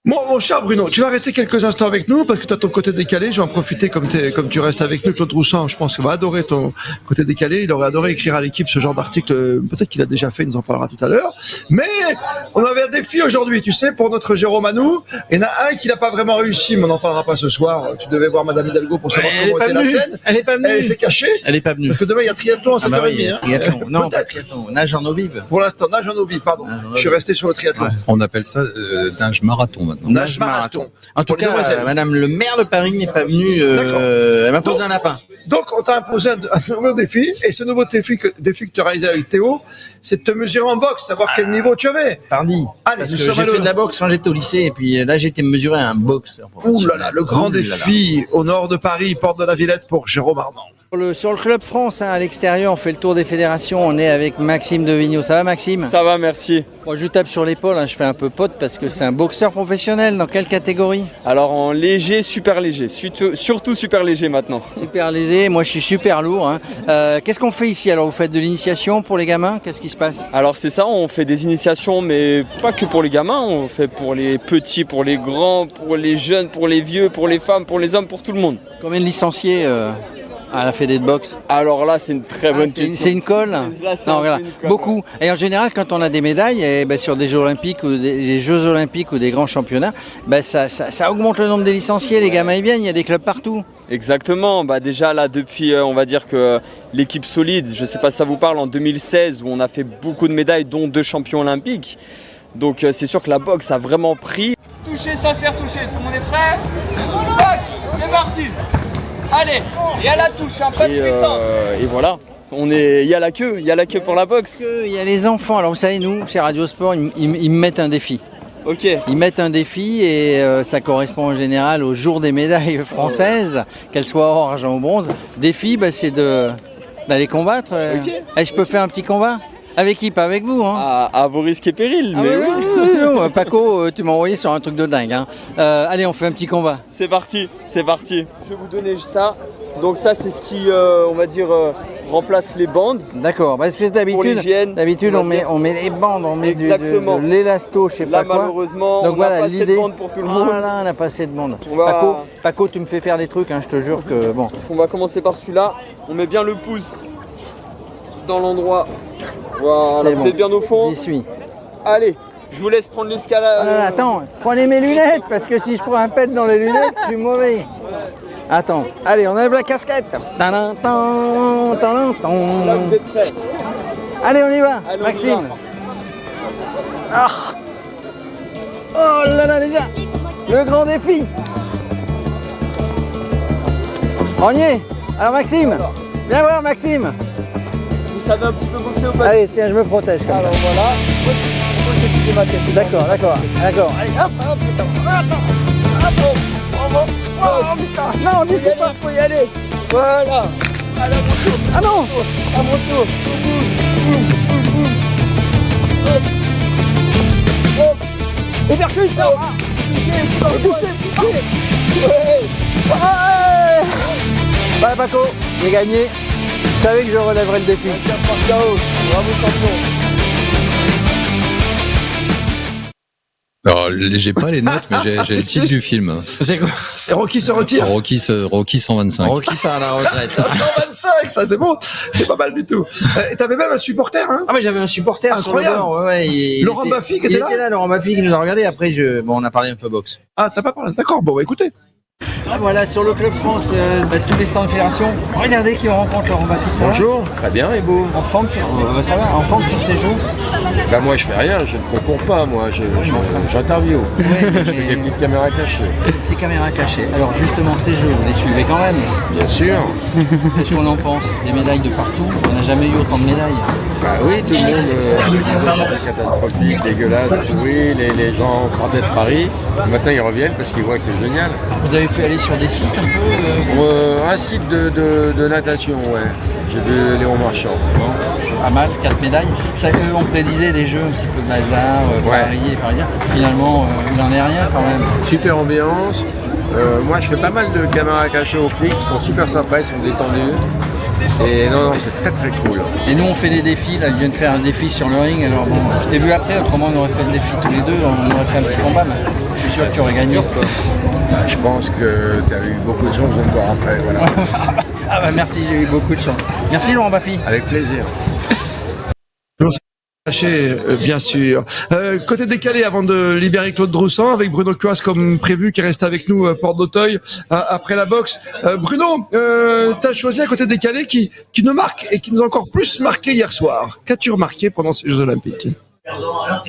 Mon cher Bruno, tu vas rester quelques instants avec nous parce que tu as ton côté décalé. Je vais en profiter comme tu restes avec nous. Claude Roussan, je pense qu'il va adorer ton côté décalé. Il aurait adoré écrire à l'équipe ce genre d'article. Peut-être qu'il a déjà fait, il nous en parlera tout à l'heure. Mais on avait un défi aujourd'hui, tu sais, pour notre Jérôme à nous. Il y en a un qui n'a pas vraiment réussi, mais on n'en parlera pas ce soir. Tu devais voir Madame Hidalgo pour savoir comment était la scène. Elle est pas venue. Elle s'est cachée. Elle est pas venue. Parce que demain, il y a triathlon à 7h30. Triathlon. Non, pas triathlon. Nage en eau vive. Pour l'instant, nage en eau vive, pardon. Je suis resté sur le triathlon. Ouais. On appelle ça nage marathon maintenant. Nage marathon. En tout cas, Madame le maire de Paris n'est pas venue. Elle m'a posé un lapin. Donc, on t'a imposé un nouveau défi. Et ce nouveau défi que tu as réalisé avec Théo, c'est de te mesurer en boxe, savoir quel niveau tu avais. Pardi. Allez, Parce que j'ai fait de la boxe quand j'étais au lycée. Et puis là, j'ai été mesuré à un boxeur. Ouh là là, le grand défi au nord de Paris, porte de la Villette pour Jérôme Armand. Sur le Club France, à l'extérieur, on fait le tour des fédérations. On est avec Maxime Devigneau. Ça va, Maxime? Ça va, merci. Moi, je lui tape sur l'épaule. Je fais un peu pote parce que c'est un boxeur professionnel. Dans quelle catégorie? Alors en léger, super léger. Surtout super léger maintenant. Super léger. Moi, je suis super lourd. Qu'est-ce qu'on fait ici? Alors, vous faites de l'initiation pour les gamins? Qu'est-ce qui se passe? Alors c'est ça, on fait des initiations, mais pas que pour les gamins. On fait pour les petits, pour les grands, pour les jeunes, pour les vieux, pour les femmes, pour les hommes, pour tout le monde. Combien de licenciés à la fédé de boxe? Alors là, c'est une très bonne question. C'est une colle? Là, Non, voilà. Beaucoup. Et en général, quand on a des médailles, sur des Jeux Olympiques ou des Jeux Olympiques ou des grands championnats, ça augmente le nombre de licenciés. Les gamins, ils viennent, il y a des clubs partout. Exactement. Déjà là, depuis, on va dire que l'équipe solide, je ne sais pas si ça vous parle, en 2016, où on a fait beaucoup de médailles, dont 2 champions olympiques. Donc c'est sûr que la boxe a vraiment pris. Toucher sans se faire toucher. Tout le monde est prêt? Tac, c'est parti. Allez, et à la touche, pas de puissance. Et voilà, il y a la queue pour la boxe. Il y a les enfants. Alors vous savez, nous, chez Radio Sport, ils me mettent un défi. Ok. Ils mettent un défi et ça correspond en général au jour des médailles françaises, qu'elles soient or, argent ou bronze. Défi, c'est d'aller combattre. Okay. Et je peux faire un petit combat? Avec qui? Pas avec vous, hein? À vos risques et périls, mais oui. Non, Paco, tu m'as envoyé sur un truc de dingue. Allez, on fait un petit combat. C'est parti. Je vais vous donner ça. Donc ça, c'est ce qui, on va dire, remplace les bandes. D'accord. D'habitude, on met les bandes, on met de l'élasto, je sais pas quoi. Là, malheureusement, donc, on n'a pas assez de bandes pour tout le monde. Voilà, on n'a pas assez de bandes. Paco, tu me fais faire des trucs, je te jure que bon. On va commencer par celui-là. On met bien le pouce dans l'endroit. Voilà, vous êtes bien au fond. J'y suis. Allez, je vous laisse prendre l'escalade. Attends, prenez mes lunettes, parce que si je prends un pet dans les lunettes, je suis mauvais. Attends, allez, on enlève la casquette. Là, vous êtes prêts. Allez, on y va, allez, Maxime. Oh là là, déjà, le grand défi. On y est. Alors, Maxime, viens voir, Maxime. Vous savez un petit peu boxer ou pas? Allez, tiens, je me protège comme ça. Alors voilà, moi je vais ma tête. D'accord. Allez, hop, putain. Oh, putain. Non, n'y faut pas. Faut y aller. Voilà. À la moto. Ah non. À moto. Épercute. Touché. Ouais, Paco, j'ai gagné. Je savais que je relèverais le défi. Bravo, champion. Alors, j'ai pas les notes, mais j'ai le titre du film. C'est quoi? C'est Rocky se retire. Rocky 125. Rocky part à la retraite. 125, ça c'est bon. C'est pas mal du tout. Et t'avais même un supporter, hein? Ah, mais j'avais un supporter incroyable. Sur le bord. Laurent Baffy qui était là? Il était là, Laurent Baffy qui nous a regardé. Après, on a parlé un peu boxe. Ah, t'as pas parlé? D'accord, bon, écoutez. Voilà, sur le Club France, tous les stands de fédération. Regardez qui on rencontre, Laurent Baffy. Bonjour, très bien et beau. En forme, ça va? En forme sur ces jours? Moi je fais rien, je ne concours pas, moi j'interview. Oui, je fais des petites caméras cachées. Des petites caméras cachées. Alors justement ces jeux, vous les suivez quand même? Bien sûr. Qu'est-ce qu'on en pense? Des médailles de partout, on n'a jamais eu autant de médailles. Bah oui, tout le monde c'est catastrophique, dégueulasse, oui, les gens partaient de Paris, maintenant ils reviennent parce qu'ils voient que c'est génial. Vous avez pu aller sur des sites un peu un site de natation, ouais. J'ai vu Léon Marchand. Pas mal, 4 médailles. Ça, on prédisait des jeux un petit peu de hasard, Paris et Parisien. Finalement, il n'en est rien quand même. Super ambiance. Moi, je fais pas mal de caméras cachées aux flics. Ils sont super sympas, ils sont détendus. Et non, c'est très très cool. Et nous, on fait des défis. Là, je viens de faire un défi sur le ring. Alors bon, je t'ai vu après, autrement, on aurait fait le défi tous les deux. On aurait fait un petit combat. Là. Je suis sûr qu'il aurait gagné. Je pense que tu as eu beaucoup de chance de le voir après. Voilà. Ah bah merci, j'ai eu beaucoup de chance. Merci Laurent Baffy. Avec plaisir. Bien sûr. Côté décalé, avant de libérer Claude Droussan, avec Bruno Cuas comme prévu, qui reste avec nous, Porte d'Auteuil, après la boxe. Bruno, t'as choisi un côté décalé qui nous marque et qui nous a encore plus marqué hier soir. Qu'as-tu remarqué pendant ces Jeux Olympiques?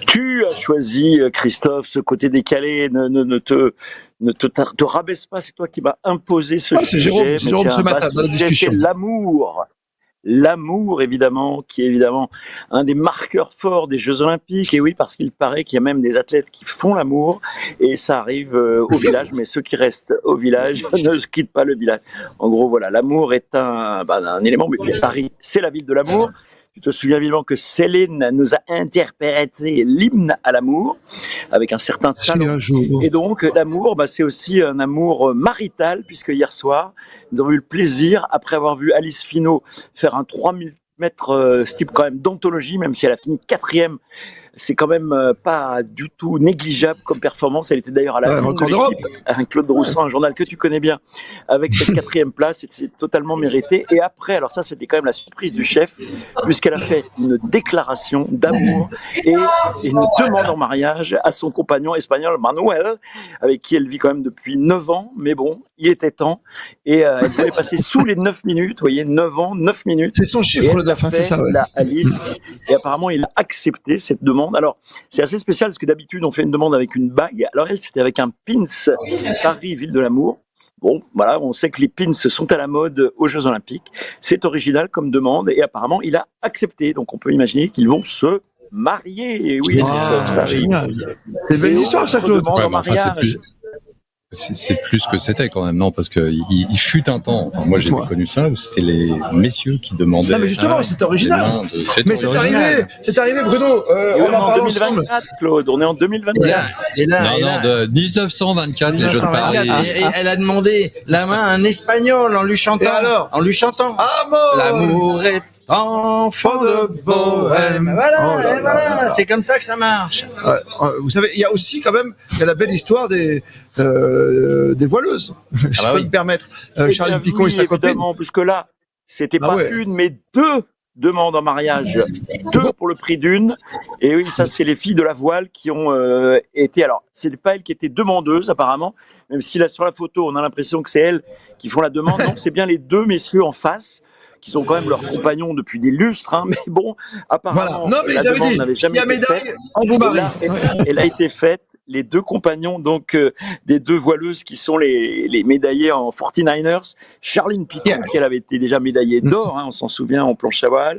Tu as choisi, Christophe, ce côté décalé. Ne te rabaisse pas, c'est toi qui m'as imposé ce sujet. C'est Jérôme ce matin dans la discussion. C'est l'amour. L'amour, évidemment, qui est évidemment un des marqueurs forts des Jeux Olympiques. Et oui, parce qu'il paraît qu'il y a même des athlètes qui font l'amour et ça arrive au village, mais ceux qui restent au village ne quittent pas le village. En gros, voilà, l'amour est un élément, mais puis Paris, c'est la ville de l'amour. Tu te souviens évidemment que Céline nous a interprété l'hymne à l'amour avec un certain talent. Et donc, l'amour, c'est aussi un amour marital, puisque hier soir, nous avons eu le plaisir, après avoir vu Alice Finot faire un 3000 mètres, ce type quand même d'anthologie, même si elle a fini 4e. C'est quand même pas du tout négligeable comme performance. Elle était d'ailleurs à la fin de l'équipe, Claude Droussan, un journal que tu connais bien, avec cette 4e place. C'est totalement mérité. Et après, alors ça, c'était quand même la surprise du chef, puisqu'elle a fait une déclaration d'amour et une demande en mariage à son compagnon espagnol Manuel, avec qui elle vit quand même depuis 9 ans. Mais bon, il était temps. Et elle voulait passer sous les 9 minutes. Vous voyez, 9 ans, 9 minutes. C'est son chiffre de la fin, c'est ça, ouais. La Alice. Et apparemment, il a accepté cette demande. Alors, c'est assez spécial parce que d'habitude, on fait une demande avec une bague. Alors, elle, c'était avec un pins Paris, ville de l'amour. Bon, voilà, on sait que les pins sont à la mode aux Jeux Olympiques. C'est original comme demande et apparemment, il a accepté. Donc, on peut imaginer qu'ils vont se marier. Et oui, ça génial. C'est une belle histoire, ça, Claude. C'est plus que c'était quand même, non, parce que il fut un temps, enfin, moi j'ai connu ça, où c'était les messieurs qui demandaient. Non mais justement, c'est original. Mais c'est arrivé, Bruno. On en parle ensemble. Claude, on est en 2024. Non, de 1924, les Jeux de Paris. Et elle a demandé la main à un Espagnol en lui chantant. Et alors, l'amour est enfant de bohème. Voilà, c'est comme ça que ça marche. Vous savez, il y a aussi quand même la belle histoire des voileuses. Je peux me permettre. Charline Picon et sa copine. Évidemment, puisque là, c'était pas une, mais 2 demandes en mariage. 2 pour le prix d'une. Et oui, ça, c'est les filles de la voile qui ont été. Alors, c'est pas elles qui étaient demandeuses, apparemment. Même si là, sur la photo, on a l'impression que c'est elles qui font la demande. Non, c'est bien les 2 messieurs en face, qui sont quand même leurs compagnons depuis des lustres, hein, mais bon, apparemment, voilà. Non, mais la demande n'avait jamais été faite. Elle a été faite, les 2 compagnons, donc des 2 voileuses qui sont les médaillés en 49ers, Charline Picon, qui elle avait été déjà médaillée d'or, hein, on s'en souvient, en planche à voile,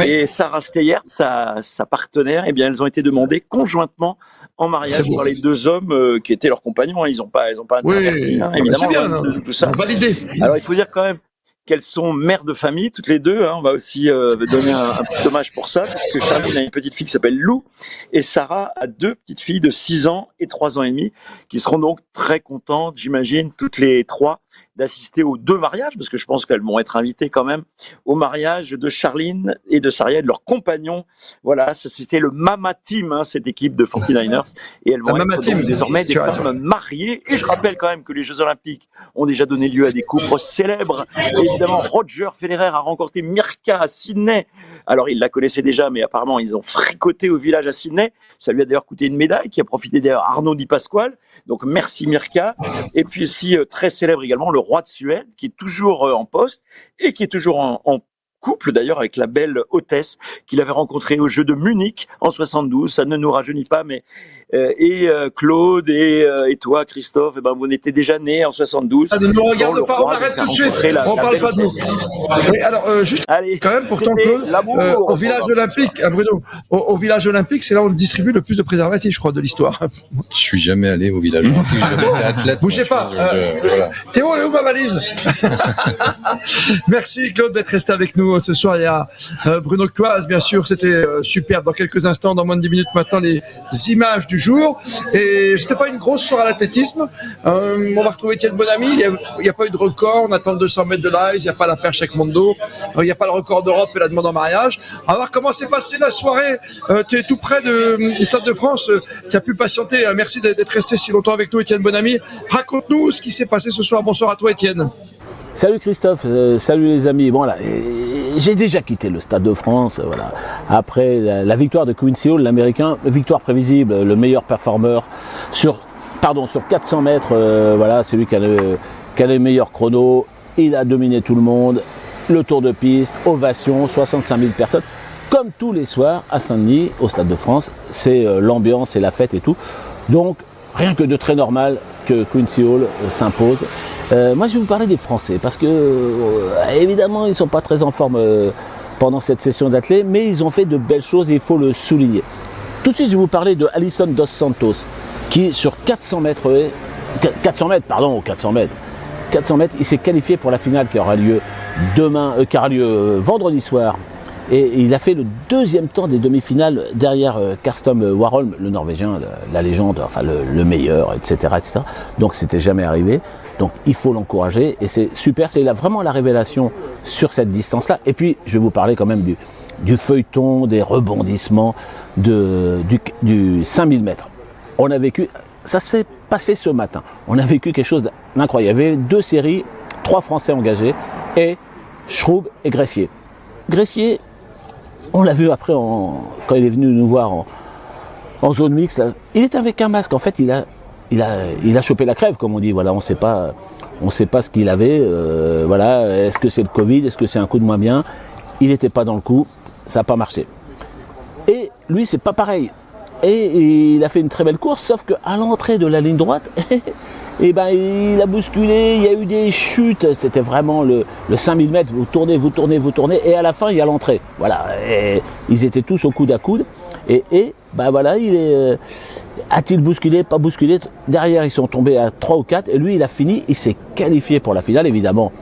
et Sarah Steyert, sa partenaire, eh bien, elles ont été demandées conjointement en mariage par les 2 hommes qui étaient leurs compagnons, hein, ils n'ont pas interverti, hein, évidemment, bien, tout ça. Validé. Alors, il faut dire quand même qu'elles sont mères de famille, toutes les 2. Hein. On va aussi donner un petit hommage pour ça, puisque Charline a une petite fille qui s'appelle Lou, et Sarah a 2 petites filles de 6 ans et 3 ans et demi, qui seront donc très contentes, j'imagine, toutes les 3, d'assister aux 2 mariages, parce que je pense qu'elles vont être invitées quand même au mariage de Charline et de Saria, de leurs compagnons. Voilà, c'était le Mama Team, hein, cette équipe de 49ers, et elles vont être donc désormais des femmes mariées. Et je rappelle quand même que les Jeux Olympiques ont déjà donné lieu à des couples célèbres. Et évidemment, Roger Federer a remporté Mirka à Sydney. Alors, il la connaissait déjà, mais apparemment, ils ont fricoté au village à Sydney. Ça lui a d'ailleurs coûté une médaille, qui a profité d'ailleurs à Arnaud Di Pasquale. Donc, merci Mirka. Et puis aussi, très célèbre également, le roi de Suède, qui est toujours en poste et qui est toujours en couple d'ailleurs avec la belle hôtesse qu'il avait rencontrée au jeu de Munich en 72. Ça ne nous rajeunit pas, mais Claude et toi, Christophe, vous n'étiez déjà nés en 72. Ne nous regarde pas, on arrête tout de suite. On parle pas de nous. Mais alors, juste quand même, pourtant, Claude, au village olympique, Bruno, au village olympique, c'est là où on distribue le plus de préservatifs, je crois, de l'histoire. Je suis jamais allé au village olympique. J'étais athlète. Bougez pas. Voilà. Théo, elle est où ma valise? Merci, Claude, d'être resté avec nous ce soir. Il y a Bruno Cuas, bien sûr, c'était superbe. Dans quelques instants, dans moins de 10 minutes maintenant, les images du jour. Et c'était pas une grosse soirée à l'athlétisme. On va retrouver Étienne Bonamy. Il n'y a pas eu de record. On attend 200 mètres de l'Ice. Il n'y a pas la perche avec Mondo. Il n'y a pas le record d'Europe et la demande en mariage. On va voir comment s'est passée la soirée. Tu es tout près du Stade de France. Tu as pu patienter. Merci d'être resté si longtemps avec nous, Étienne Bonamy. Raconte-nous ce qui s'est passé ce soir. Bonsoir à toi, Étienne. Salut Christophe, salut les amis. Bon là, j'ai déjà quitté le Stade de France. Voilà. Après la victoire de Quincy Hall, l'Américain, victoire prévisible, le meilleur performeur sur 400 mètres. Voilà, c'est lui qui a le meilleur chrono. Il a dominé tout le monde. Le tour de piste, ovation, 65 000 personnes. Comme tous les soirs à Saint-Denis, au Stade de France, c'est l'ambiance, c'est la fête et tout. Donc rien que de très normal que Quincy Hall s'impose. Moi, je vais vous parler des Français, parce que, évidemment, ils ne sont pas très en forme pendant cette session d'athlée, mais ils ont fait de belles choses et il faut le souligner. Tout de suite, je vais vous parler de Alisson dos Santos, qui, sur 400 mètres, il s'est qualifié pour la finale qui aura lieu vendredi soir. Et il a fait le deuxième temps des demi-finales derrière Karsten Warholm, le Norvégien, la légende, enfin le meilleur, etc., etc. Donc c'était jamais arrivé. Donc il faut l'encourager et c'est super. C'est vraiment la révélation sur cette distance-là. Et puis je vais vous parler quand même du feuilleton, des rebondissements, du 5000 mètres. On a vécu, ça s'est passé ce matin. On a vécu quelque chose d'incroyable. Il y avait 2 séries, 3 Français engagés et Schroub et Gressier. Gressier, on l'a vu après quand il est venu nous voir en zone mixte. Là, il était avec un masque. En fait, il a chopé la crève, comme on dit. Voilà, on sait pas ce qu'il avait. Voilà, est-ce que c'est le Covid, est-ce que c'est un coup de moins bien? Il n'était pas dans le coup, ça n'a pas marché. Et lui, c'est pas pareil. Et il a fait une très belle course, sauf qu'à l'entrée de la ligne droite, et ben il a bousculé, il y a eu des chutes, c'était vraiment le 5000 mètres, vous tournez, et à la fin il y a l'entrée. Voilà, et ils étaient tous au coude à coude, et ben voilà, a-t-il bousculé, pas bousculé, derrière ils sont tombés à 3 ou 4, et lui il a fini, il s'est qualifié pour la finale, évidemment,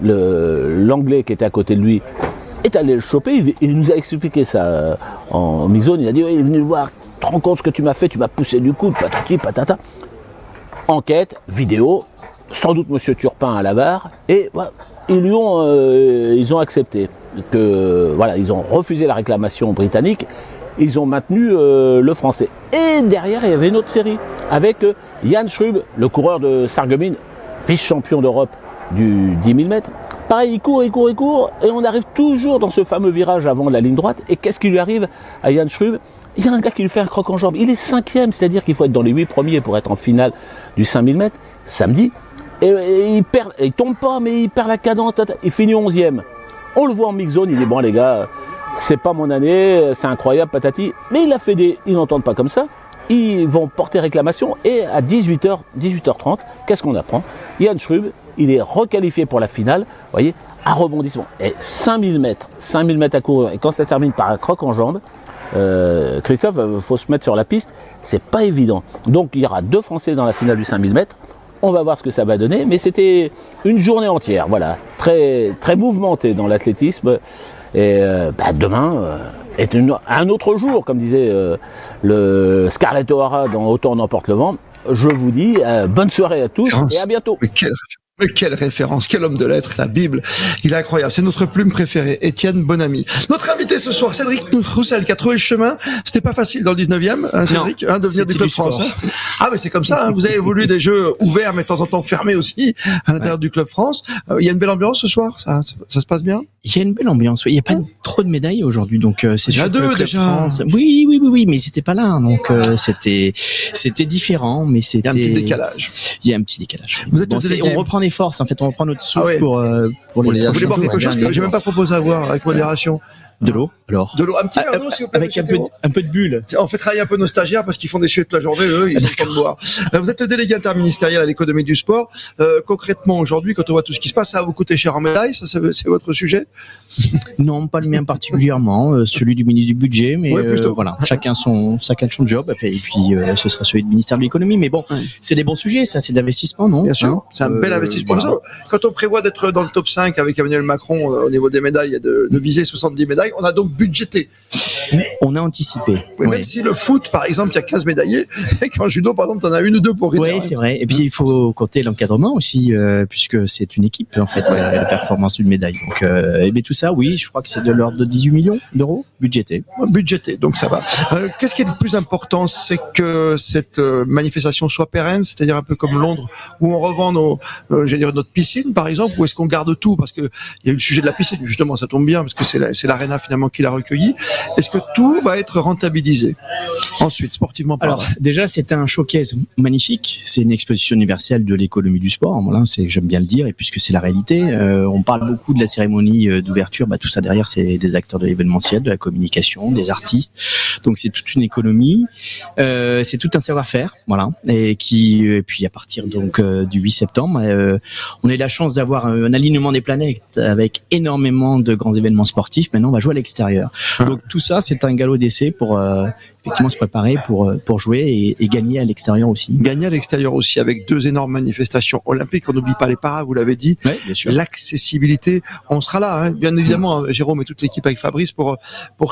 l'anglais qui était à côté de lui est allé le choper, il nous a expliqué ça en mix-zone, il a dit, il est venu le voir, tu te rends compte ce que tu m'as fait, tu m'as poussé du coude, patati patata. Enquête, vidéo, sans doute Monsieur Turpin à la barre, et voilà, ils ont accepté que, voilà, ils ont refusé la réclamation britannique, ils ont maintenu le français. Et derrière, il y avait une autre série avec Jan Schrubb, le coureur de Sarreguemines, vice-champion d'Europe du 10 000 mètres. Pareil, il court, et on arrive toujours dans ce fameux virage avant la ligne droite. Et qu'est-ce qui lui arrive à Jan Schrubb? Il y a un gars qui lui fait un croc en jambe. Il est 5e, c'est-à-dire qu'il faut être dans les 8 premiers pour être en finale du 5000 mètres, samedi. Et il tombe pas, mais il perd la cadence. Il finit 11e. On le voit en mix-zone, il dit, bon les gars, c'est pas mon année, c'est incroyable, patati. Mais il a fait ils n'entendent pas comme ça. Ils vont porter réclamation. Et à 18h30, qu'est-ce qu'on apprend? Jan Schrubb, il est requalifié pour la finale, vous voyez, à rebondissement. Et 5000 mètres à courir. Et quand ça termine par un croc en jambe, Christophe, il faut se mettre sur la piste, c'est pas évident. Donc il y aura 2 Français dans la finale du 5000 mètres. On va voir ce que ça va donner, mais c'était une journée entière, voilà, très, très mouvementée dans l'athlétisme. Et demain est un autre jour, comme disait le Scarlett O'Hara dans Autant n'emporte le vent. Je vous dis bonne soirée à tous et à bientôt. Mais quelle référence, quel homme de lettres, la Bible, il est incroyable. C'est notre plume préférée, Étienne Bonamy. Notre invité ce soir, Cédric Roussel, qui a trouvé le chemin. C'était pas facile dans le 19e, hein, Cédric, de venir du Club France. Hein. Ah, mais c'est comme ça, hein, vous avez évolué des jeux ouverts, mais de temps en temps fermés aussi, à l'intérieur du Club France. Il y a une belle ambiance ce soir, ça se passe bien? Il y a une belle ambiance, oui. Il n'y a pas trop de médailles aujourd'hui, donc c'est sûr. Il y en a 2 déjà. France... Oui, mais c'était pas là, hein, donc c'était différent, mais c'était. Il y a un petit décalage. Vous êtes on reprend des forces, en fait, on reprend notre souffle pour les. Vous voulez boire quelque chose que j'ai même pas proposé à boire avec modération? De l'eau, alors. De l'eau, un petit verre d'eau, s'il vous plaît. Avec un peu de bulle. On fait travailler un peu nos stagiaires parce qu'ils font des chutes la journée, eux, ils ont le temps de boire. Vous êtes le délégué interministériel à l'économie du sport. Concrètement, aujourd'hui, quand on voit tout ce qui se passe, ça va vous coûter cher en médailles, ça, c'est votre sujet? Non, pas le mien particulièrement, celui du ministre du budget, mais voilà, chacun son job, et puis ce sera celui du ministère de l'économie, mais bon, c'est des bons sujets, ça, c'est d'investissement, non? Bien sûr, c'est un bel investissement. Voilà. Quand on prévoit d'être dans le top 5 avec Emmanuel Macron au niveau des médailles et de viser 70 médailles, on a donc budgété On a anticipé. Oui, même si le foot, par exemple, il y a 15 médaillés, et qu'en judo, par exemple, t'en as 1 ou 2 pour rider. Oui, c'est vrai. Et puis, il faut compter l'encadrement aussi, puisque c'est une équipe, en fait, la performance d'une médaille. Donc, mais tout ça, oui, je crois que c'est de l'ordre de 18 millions d'euros budgétés. Budgété, donc ça va. Qu'est-ce qui est le plus important, c'est que cette manifestation soit pérenne, c'est-à-dire un peu comme Londres, où on revend notre piscine, par exemple, ou est-ce qu'on garde tout, parce que il y a eu le sujet de la piscine, justement, ça tombe bien, parce que c'est l'Arena finalement qui l'a recueilli. Est-ce que tout va être rentabilisé ensuite, sportivement parlant? Alors, déjà, c'est un showcase magnifique. C'est une exposition universelle de l'économie du sport. Voilà, j'aime bien le dire, et puisque c'est la réalité. On parle beaucoup de la cérémonie d'ouverture. Tout ça derrière, c'est des acteurs de l'événementiel, de la communication, des artistes. Donc, c'est toute une économie. C'est tout un savoir-faire, voilà. Et puis à partir donc du 8 septembre, on a eu la chance d'avoir un alignement des planètes avec énormément de grands événements sportifs. Maintenant, on va jouer à l'extérieur. Donc tout ça, c'est un galop d'essai pour effectivement se préparer pour jouer et gagner à l'extérieur aussi. Gagner à l'extérieur aussi avec 2 énormes manifestations olympiques. On n'oublie pas les paras, vous l'avez dit. Oui, bien sûr. L'accessibilité, on sera là, hein, bien évidemment, Jérôme et toute l'équipe avec Fabrice pour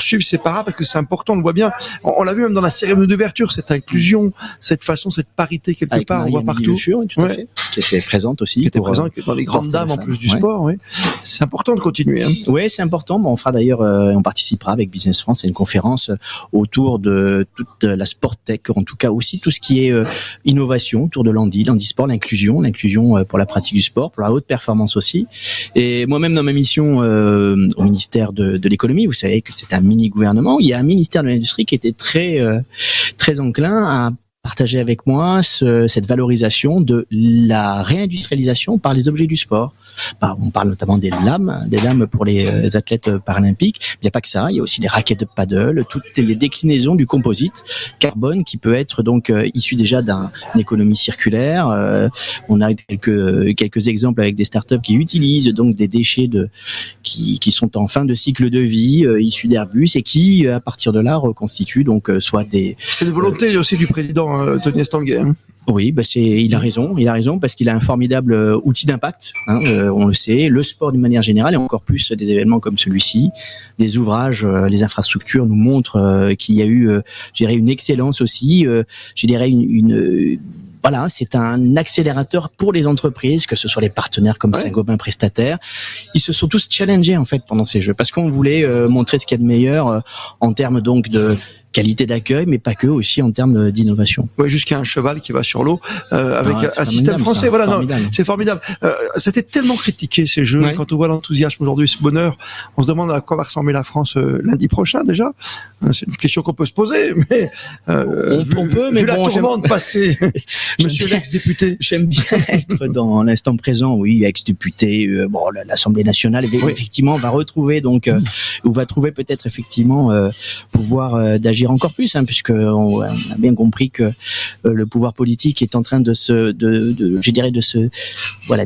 suivre ces paras parce que c'est important, on le voit bien. On l'a vu même dans la cérémonie d'ouverture, cette inclusion, cette façon, cette parité quelque avec part, Marie on voit partout. Tout à fait. Qui était présente aussi. Qui était présente dans les grandes dames en plus du sport, oui. C'est important de continuer. Hein. Oui, c'est important. On fera d'ailleurs, on participera avec Business France à une conférence autour de toute la sport tech, en tout cas aussi tout ce qui est innovation autour de l'handisport, l'inclusion pour la pratique du sport, pour la haute performance aussi. Et moi-même dans ma mission au ministère de l'économie, vous savez que c'est un mini gouvernement. Il y a un ministère de l'industrie qui était très enclin à partager avec moi cette valorisation de la réindustrialisation par les objets du sport. On parle notamment des lames pour les athlètes paralympiques. Il n'y a pas que ça, il y a aussi les raquettes de paddle, toutes les déclinaisons du composite carbone qui peut être donc issu déjà d'une économie circulaire. On a quelques exemples avec des startups qui utilisent donc des déchets qui sont en fin de cycle de vie, issus d'Airbus et qui à partir de là reconstituent donc soit des. C'est une volonté aussi du président Tony Estanguet. Hein. Oui, il a raison parce qu'il a un formidable outil d'impact. On le sait, le sport d'une manière générale et encore plus des événements comme celui-ci, des ouvrages, les infrastructures nous montrent qu'il y a eu, je dirais, une excellence aussi. Je dirais voilà, c'est un accélérateur pour les entreprises, que ce soit les partenaires comme Saint-Gobain prestataire. Ils se sont tous challengés en fait pendant ces Jeux parce qu'on voulait montrer ce qu'il y a de meilleur en termes donc de qualité d'accueil, mais pas que, aussi en termes d'innovation. Ouais, jusqu'à un cheval qui va sur l'eau avec un système français. Voilà, c'est formidable. C'était tellement critiqué ces Jeux. Quand on voit l'enthousiasme aujourd'hui, ce bonheur, on se demande à quoi va ressembler la France lundi prochain déjà. C'est une question qu'on peut se poser, mais on peut, mais vu la tourmente passée, Monsieur l'ex-député. J'aime bien être dans l'instant présent. Oui, ex-député. L'Assemblée nationale effectivement va retrouver donc ou va trouver peut-être effectivement pouvoir d'agir encore plus, puisque on a bien compris que le pouvoir politique est en train de se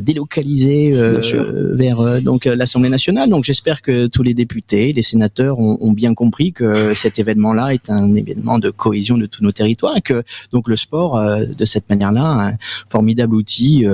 délocaliser vers donc l'Assemblée nationale. Donc j'espère que tous les députés, les sénateurs ont bien compris que cet événement-là est un événement de cohésion de tous nos territoires et que donc le sport de cette manière-là un formidable outil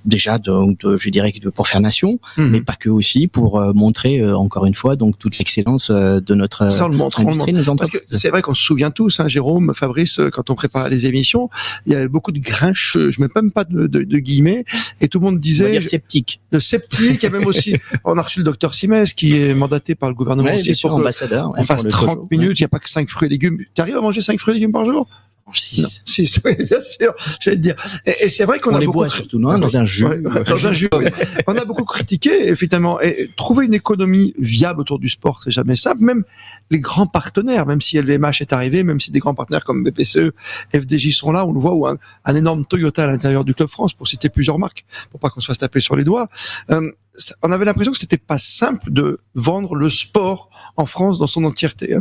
déjà je dirais pour faire nation, mais pas que aussi pour montrer encore une fois donc toute l'excellence de notre industrie, nos entreprises. Parce que c'est vrai qu'on se souvient tous, Jérôme, Fabrice, quand on préparait les émissions, il y avait beaucoup de grincheux, je mets même pas de guillemets, et tout le monde disait... On va dire sceptique. De sceptique, il y a même aussi, on a reçu le docteur Simès, qui est mandaté par le gouvernement aussi pour ambassadeur, on fasse 30 minutes, il n'y a pas que 5 fruits et légumes. Tu arrives à manger 5 fruits et légumes par jour? 6, oui, bien sûr, j'allais te dire. Et c'est vrai qu'on a beaucoup surtout dans un jus. Dans un jus. Oui. On a beaucoup critiqué, effectivement. Et trouver une économie viable autour du sport, c'est jamais simple. Même les grands partenaires, même si LVMH est arrivé, même si des grands partenaires comme BPCE, FDJ sont là, on le voit, ou un énorme Toyota à l'intérieur du Club France, pour citer plusieurs marques, pour pas qu'on se fasse taper sur les doigts. On avait l'impression que c'était pas simple de vendre le sport en France dans son entièreté.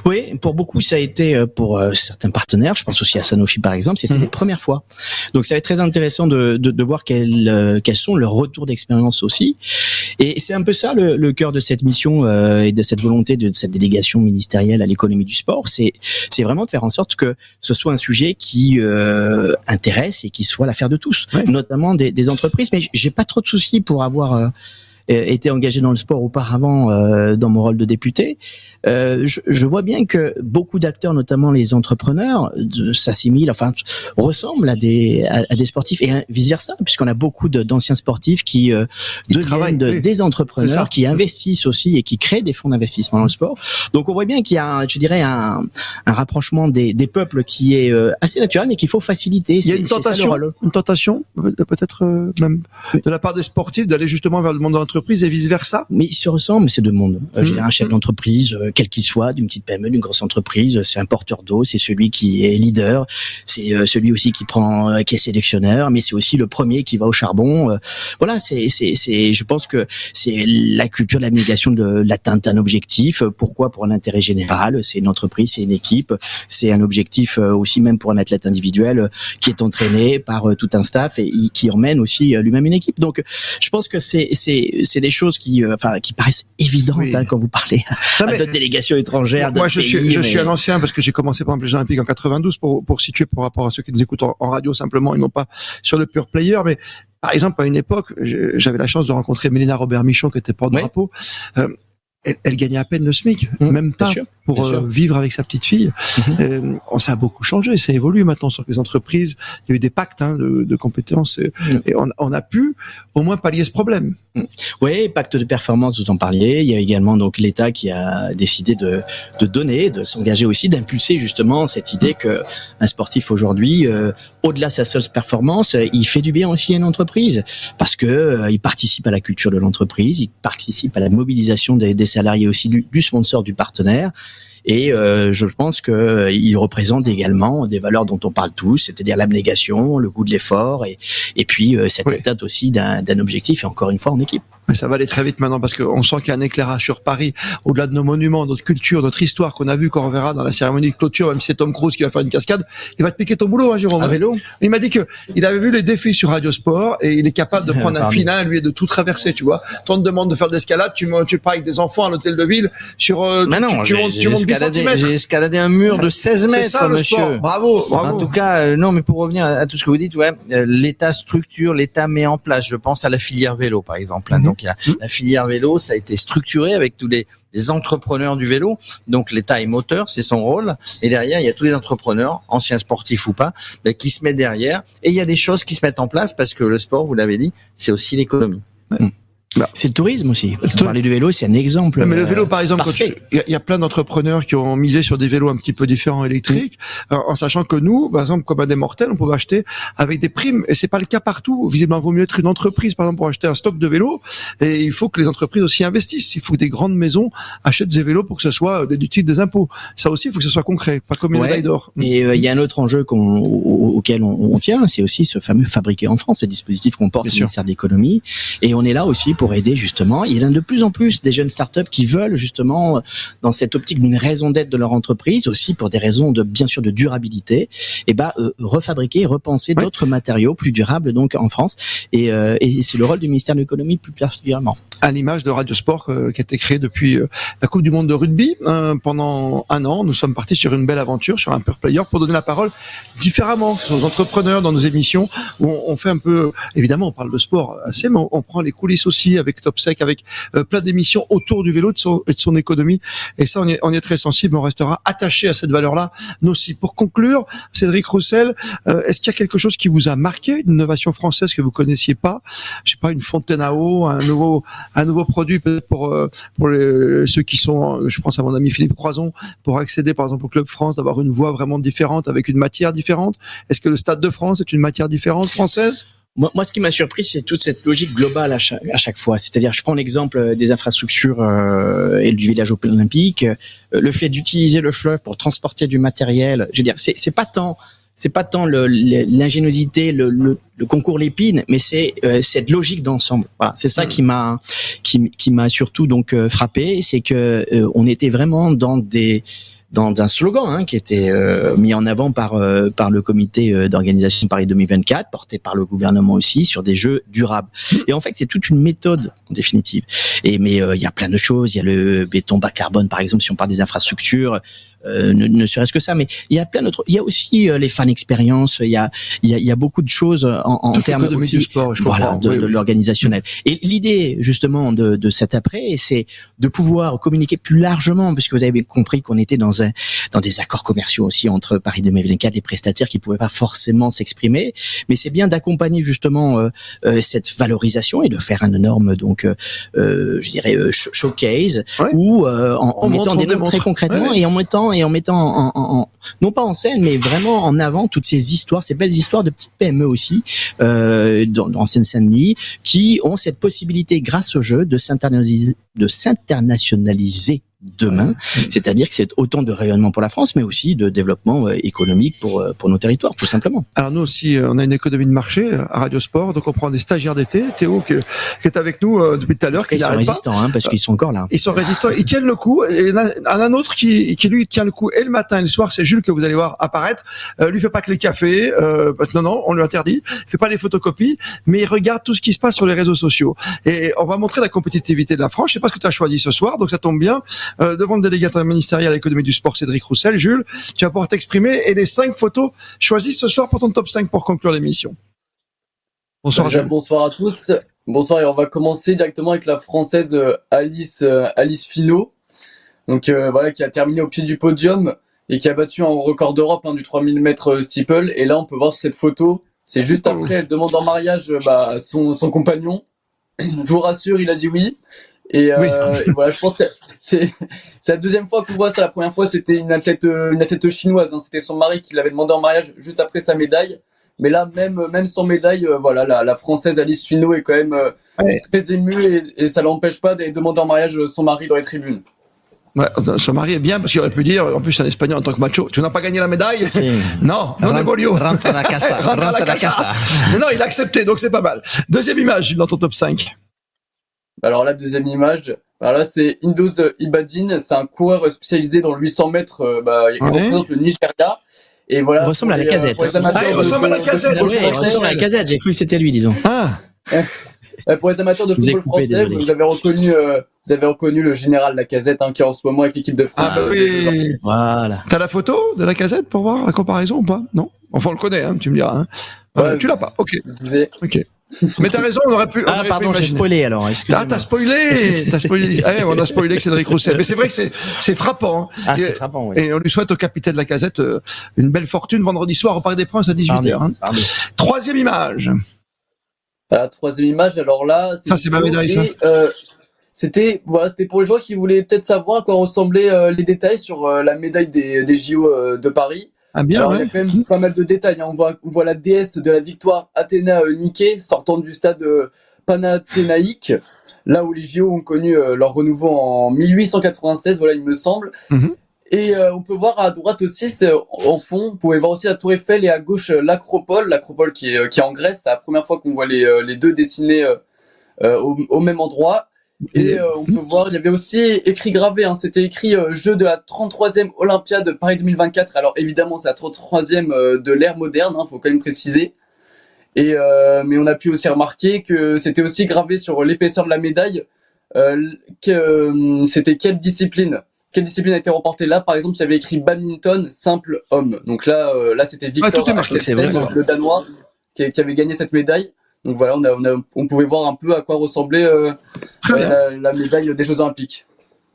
Oui, pour beaucoup, ça a été pour certains partenaires. Je pense aussi à Sanofi, par exemple. C'était les premières fois. Donc, ça va être très intéressant de voir quels sont leurs retours d'expérience aussi. Et c'est un peu ça le cœur de cette mission et de cette volonté de cette délégation ministérielle à l'économie du sport. C'est vraiment de faire en sorte que ce soit un sujet qui intéresse et qui soit l'affaire de tous, notamment des entreprises. Mais j'ai pas trop de soucis pour avoir été engagé dans le sport auparavant dans mon rôle de député, je vois bien que beaucoup d'acteurs, notamment les entrepreneurs, s'assimilent, ressemblent à des sportifs et vice versa, puisqu'on a beaucoup d'anciens sportifs qui deviennent des entrepreneurs, qui investissent aussi et qui créent des fonds d'investissement dans le sport. Donc on voit bien qu'il y a, je dirais, un rapprochement des peuples qui est assez naturel, mais qu'il faut faciliter. Il y a une tentation, peut-être même de la part des sportifs d'aller justement vers le monde de l'entreprise et vice versa. Mais ils se ressemblent, ces deux mondes. Un chef d'entreprise, quel qu'il soit, d'une petite PME, d'une grosse entreprise, c'est un porteur d'eau, c'est celui qui est leader, c'est celui aussi qui est sélectionneur, mais c'est aussi le premier qui va au charbon. Voilà, je pense que c'est la culture de l'abnégation de l'atteinte d'un objectif. Pourquoi? Pour un intérêt général. C'est une entreprise, c'est une équipe, c'est un objectif aussi même pour un athlète individuel qui est entraîné par tout un staff et qui emmène aussi lui-même une équipe. Donc, je pense que c'est des choses qui paraissent évidentes quand vous parlez à d'autres délégations étrangères. Moi, je suis un ancien parce que j'ai commencé par exemple les Jeux Olympiques en 92 pour situer par rapport à ceux qui nous écoutent en radio simplement, ils n'ont pas sur le pure player, mais par exemple à une époque, j'avais la chance de rencontrer Mélina Robert-Michon qui était porte-drapeau. Elle gagnait à peine le SMIC, même pas pour vivre avec sa petite fille. Ça a beaucoup changé, ça évolue maintenant sur les entreprises. Il y a eu des pactes de compétences et on a pu au moins pallier ce problème. Oui, pacte de performance, vous en parliez. Il y a également donc l'État qui a décidé de donner, de s'engager aussi, d'impulser justement cette idée que un sportif aujourd'hui, au-delà de sa seule performance, il fait du bien aussi à une entreprise parce que il participe à la culture de l'entreprise, il participe à la mobilisation des salariés aussi du sponsor, du partenaire. Et je pense que il représente également des valeurs dont on parle tous, c'est-à-dire l'abnégation, le goût de l'effort, et puis cette atteinte aussi d'un objectif, et encore une fois en équipe. Mais ça va aller très vite maintenant parce qu'on sent qu'il y a un éclairage sur Paris, au-delà de nos monuments, notre culture, notre histoire qu'on a vu, qu'on reverra dans la cérémonie de clôture, même si c'est Tom Cruise qui va faire une cascade, il va te piquer ton boulot, Jérôme. À vélo. Il m'a dit que il avait vu les défis sur Radio Sport et il est capable de prendre un filin, lui, et de tout traverser, tu vois. Toi, on te demande de faire de l'escalade, tu pars avec des enfants à l'hôtel de ville sur, tu montes 10 cm. J'ai escaladé un mur de 16 mètres, ça, monsieur. Bravo. En tout cas, non, mais pour revenir à tout ce que vous dites, l'État structure, l'État met en place. Je pense à la filière vélo, par exemple. Donc, il y a la filière vélo, ça a été structuré avec tous les entrepreneurs du vélo. Donc, l'État est moteur, c'est son rôle. Et derrière, il y a tous les entrepreneurs, anciens sportifs ou pas, qui se mettent derrière. Et il y a des choses qui se mettent en place parce que le sport, vous l'avez dit, c'est aussi l'économie. C'est le tourisme aussi. Parce qu'on parlait du vélo, c'est un exemple. Mais le vélo, par exemple, il y a plein d'entrepreneurs qui ont misé sur des vélos un petit peu différents électriques, en sachant que nous, par exemple, comme à des mortels, on pouvait acheter avec des primes, et c'est pas le cas partout. Visiblement, il vaut mieux être une entreprise, par exemple, pour acheter un stock de vélos, et il faut que les entreprises aussi investissent. Il faut que des grandes maisons achètent des vélos pour que ce soit déductible des impôts. Ça aussi, il faut que ce soit concret, pas comme une médaille d'or. Et il y a un autre enjeu auquel on tient, c'est aussi ce fameux fabriqué en France, ce dispositif qu'on porte au ministère de l'économie, et on est là aussi pour aider justement. Il y a de plus en plus des jeunes startups qui veulent justement, dans cette optique d'une raison d'être de leur entreprise, aussi pour des raisons bien sûr de durabilité, refabriquer, repenser d'autres matériaux plus durables donc en France. Et c'est le rôle du ministère de l'économie plus particulièrement. À l'image de Radio Sport qui a été créé depuis la Coupe du Monde de rugby pendant un an, nous sommes partis sur une belle aventure, sur un pure player, pour donner la parole différemment aux entrepreneurs dans nos émissions où on fait un peu, évidemment on parle de sport assez, mais on prend les coulisses aussi avec TopSec, avec plein d'émissions autour du vélo et de son économie. Et ça, on est très sensible, on restera attaché à cette valeur-là. Nous aussi. Pour conclure, Cédric Roussel, est-ce qu'il y a quelque chose qui vous a marqué, une innovation française que vous connaissiez pas? Je sais pas, une fontaine à eau, un nouveau produit peut-être pour ceux qui sont, je pense à mon ami Philippe Croison, pour accéder par exemple au Club France, d'avoir une voie vraiment différente avec une matière différente. Est-ce que le Stade de France est une matière différente française? Moi, ce qui m'a surpris, c'est toute cette logique globale à chaque fois. C'est-à-dire, je prends l'exemple des infrastructures et du village olympique, le fait d'utiliser le fleuve pour transporter du matériel. Je veux dire, c'est pas tant l'ingéniosité, le concours Lépine, mais c'est cette logique d'ensemble. Voilà, c'est ça qui m'a surtout donc frappé, c'est que on était vraiment dans un slogan qui était mis en avant par le comité d'organisation Paris 2024, porté par le gouvernement aussi, sur des jeux durables. Et en fait, c'est toute une méthode en définitive. Mais il y a plein de choses. Il y a le béton bas carbone, par exemple, si on parle des infrastructures. ne serait-ce que ça. Mais il y a plein d'autres. Il y a aussi les fan expériences. Il y a beaucoup de choses en termes aussi, du sport, de l'organisationnel. Et l'idée justement de cet après, c'est de pouvoir communiquer plus largement, puisque vous avez bien compris qu'on était dans des accords commerciaux aussi entre Paris 2024 et les prestataires qui pouvaient pas forcément s'exprimer. Mais c'est bien d'accompagner justement cette valorisation et de faire un énorme je dirais showcase où en mettant des noms très concrètement et en mettant non pas en scène mais vraiment en avant toutes ces histoires, ces belles histoires de petites PME aussi dans Seine-Saint-Denis qui ont cette possibilité grâce au jeu de s'internationaliser demain, c'est-à-dire que c'est autant de rayonnement pour la France, mais aussi de développement économique pour nos territoires, tout simplement. Alors nous aussi, on a une économie de marché à Radio Sport, donc on prend des stagiaires d'été. Théo qui est avec nous depuis tout à l'heure, qui ils sont résistants, parce qu'ils sont encore là. Ils sont résistants, ils tiennent le coup. Et il y en a un autre qui lui tient le coup et le matin et le soir, c'est Jules que vous allez voir apparaître. Lui fait pas que les cafés, non, on lui interdit. Il fait pas les photocopies, mais il regarde tout ce qui se passe sur les réseaux sociaux. Et on va montrer la compétitivité de la France. Je sais pas ce que tu as choisi ce soir, donc ça tombe bien. Devant le délégué interministériel à l'économie du sport, Cédric Roussel. Jules, tu vas pouvoir t'exprimer et les 5 photos choisies ce soir pour ton top 5 pour conclure l'émission. Bonsoir Jules. Bonsoir à tous. Bonsoir, et on va commencer directement avec la Française Alice Finot, donc qui a terminé au pied du podium et qui a battu un record d'Europe du 3000 mètres steeple. Et là, on peut voir sur cette photo, c'est juste après, elle demande en mariage son compagnon. Je vous rassure, il a dit oui. Et voilà, je pense que c'est la deuxième fois qu'on voit ça. La première fois, c'était une athlète chinoise. C'était son mari qui l'avait demandé en mariage juste après sa médaille. Mais là, même sans médaille, la Française Alice Finot est quand même très émue et ça l'empêche pas d'aller demander en mariage son mari dans les tribunes. Ouais, son mari est bien parce qu'il aurait pu dire, en plus un Espagnol en tant que macho, tu n'as pas gagné la médaille. Non, non évolio. Rentre à la casa. Mais non, il a accepté, donc c'est pas mal. Deuxième image dans ton top 5. Alors la deuxième image, c'est Indoz Ibadine, c'est un coureur spécialisé dans le 800 mètres, il représente le Nigeria. Et voilà. Il ressemble à la Casette. Il ressemble à la Casette. Il ressemble à la Casette, j'ai cru que c'était lui, disons. Pour les amateurs de football français, vous avez reconnu le général Lacazette qui est en ce moment avec l'équipe de France. Oui. Voilà. T'as la photo de Lacazette pour voir la comparaison ou pas? Non. Enfin, on le connaît, tu me diras. Tu l'as pas. Ok. Mais t'as raison, on aurait pu. Pardon, j'ai spoilé alors. T'as spoilé. On a spoilé que Cédric Roussel. Mais c'est vrai que c'est frappant. C'est frappant, oui. Et on lui souhaite au capitaine Lacazette une belle fortune vendredi soir au Parc des Princes à 18h. Troisième image. La troisième image, alors là, c'est ma médaille, ça. C'était pour les joueurs qui voulaient peut-être savoir à quoi ressemblaient les détails sur la médaille des JO de Paris. Ah bien, alors, il y a quand même pas mal de détails. On voit la déesse de la victoire Athéna Nike sortant du stade panathénaïque, là où les JO ont connu leur renouveau en 1896, il me semble. Et on peut voir à droite aussi, en fond, vous pouvez voir aussi la Tour Eiffel et à gauche l'Acropole qui est en Grèce. C'est la première fois qu'on voit les deux dessinés au même endroit. Et on peut voir, il y avait aussi écrit gravé, c'était écrit jeu de la 33e Olympiade Paris 2024. Alors évidemment, c'est la 33e de l'ère moderne, faut quand même préciser. Et mais on a pu aussi remarquer que c'était aussi gravé sur l'épaisseur de la médaille, c'était quelle discipline a été remportée là. Par exemple, il y avait écrit badminton simple homme. Donc là c'était Victor Axelsen, le Danois, qui avait gagné cette médaille. Donc voilà, on pouvait voir un peu à quoi ressemblait la médaille des Jeux Olympiques.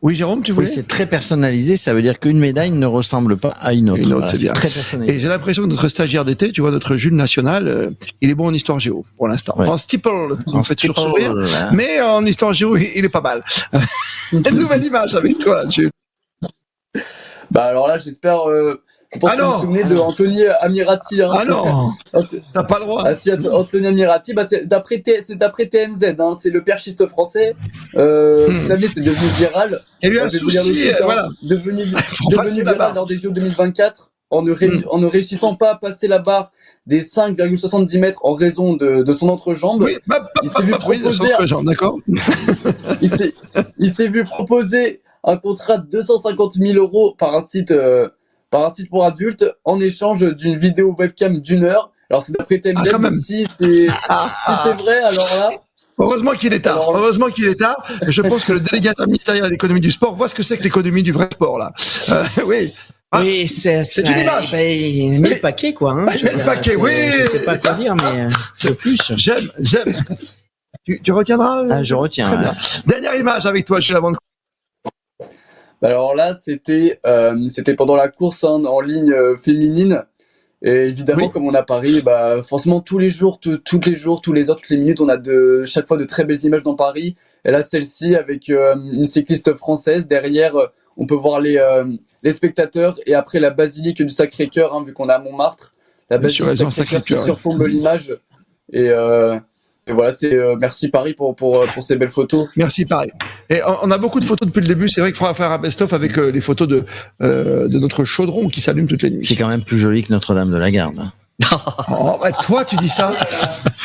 Oui, Jérôme, tu voulais? Oui, c'est très personnalisé. Ça veut dire qu'une médaille ne ressemble pas à une autre. Voilà, c'est bien. Très personnalisé. Et j'ai l'impression que notre stagiaire d'été, tu vois, notre Jules national, il est bon en histoire géo pour l'instant. Ouais. En steeple, on fait toujours sourire. Là. Mais en histoire géo, il est pas mal. Une nouvelle image avec toi, Jules. Alors là, j'espère. Je pense que vous vous souvenez de Anthony Amirati. Ah non, t'as pas le droit. Ah si, Anthony Amirati, c'est d'après TMZ, c'est le perchiste français. Vous savez, c'est devenu viral. Il y a eu un souci, devenu viral lors des JO 2024 en ne réussissant pas à passer la barre des 5,70 mètres en raison de son entrejambe. Oui, il s'est vu proposer. D'accord. il s'est vu proposer un contrat de 250 000 € par un site pour adultes en échange d'une vidéo webcam d'1 heure. Alors c'est d'après TMZ, si c'est vrai, alors là. Heureusement qu'il est tard. Je pense que le délégué interministériel à l'économie du sport voit ce que c'est que l'économie du vrai sport là. Oui. Oui, c'est une image. Il met le paquet, quoi. Hein. Il met le paquet, oui. Je sais pas quoi dire, mais c'est plus. J'aime. Tu retiendras Je retiens. Très bien. Dernière image avec toi, Jules, avant de... Alors là, c'était pendant la course en ligne féminine. Et évidemment, comme on a Paris, forcément tous les jours, tous les heures, toutes les minutes, on a chaque fois de très belles images dans Paris. Et là, celle-ci avec une cycliste française. Derrière, on peut voir les spectateurs et après la basilique du Sacré-Cœur, hein, vu qu'on est à Montmartre. La basilique du Sacré-Cœur qui surplombe l'image. Et voilà, c'est merci Paris pour ces belles photos. Merci Paris. Et on a beaucoup de photos depuis le début. C'est vrai qu'il faudra faire un best-of avec les photos de notre chaudron qui s'allume toutes les nuits. C'est quand même plus joli que Notre-Dame de la Garde. Toi, tu dis ça.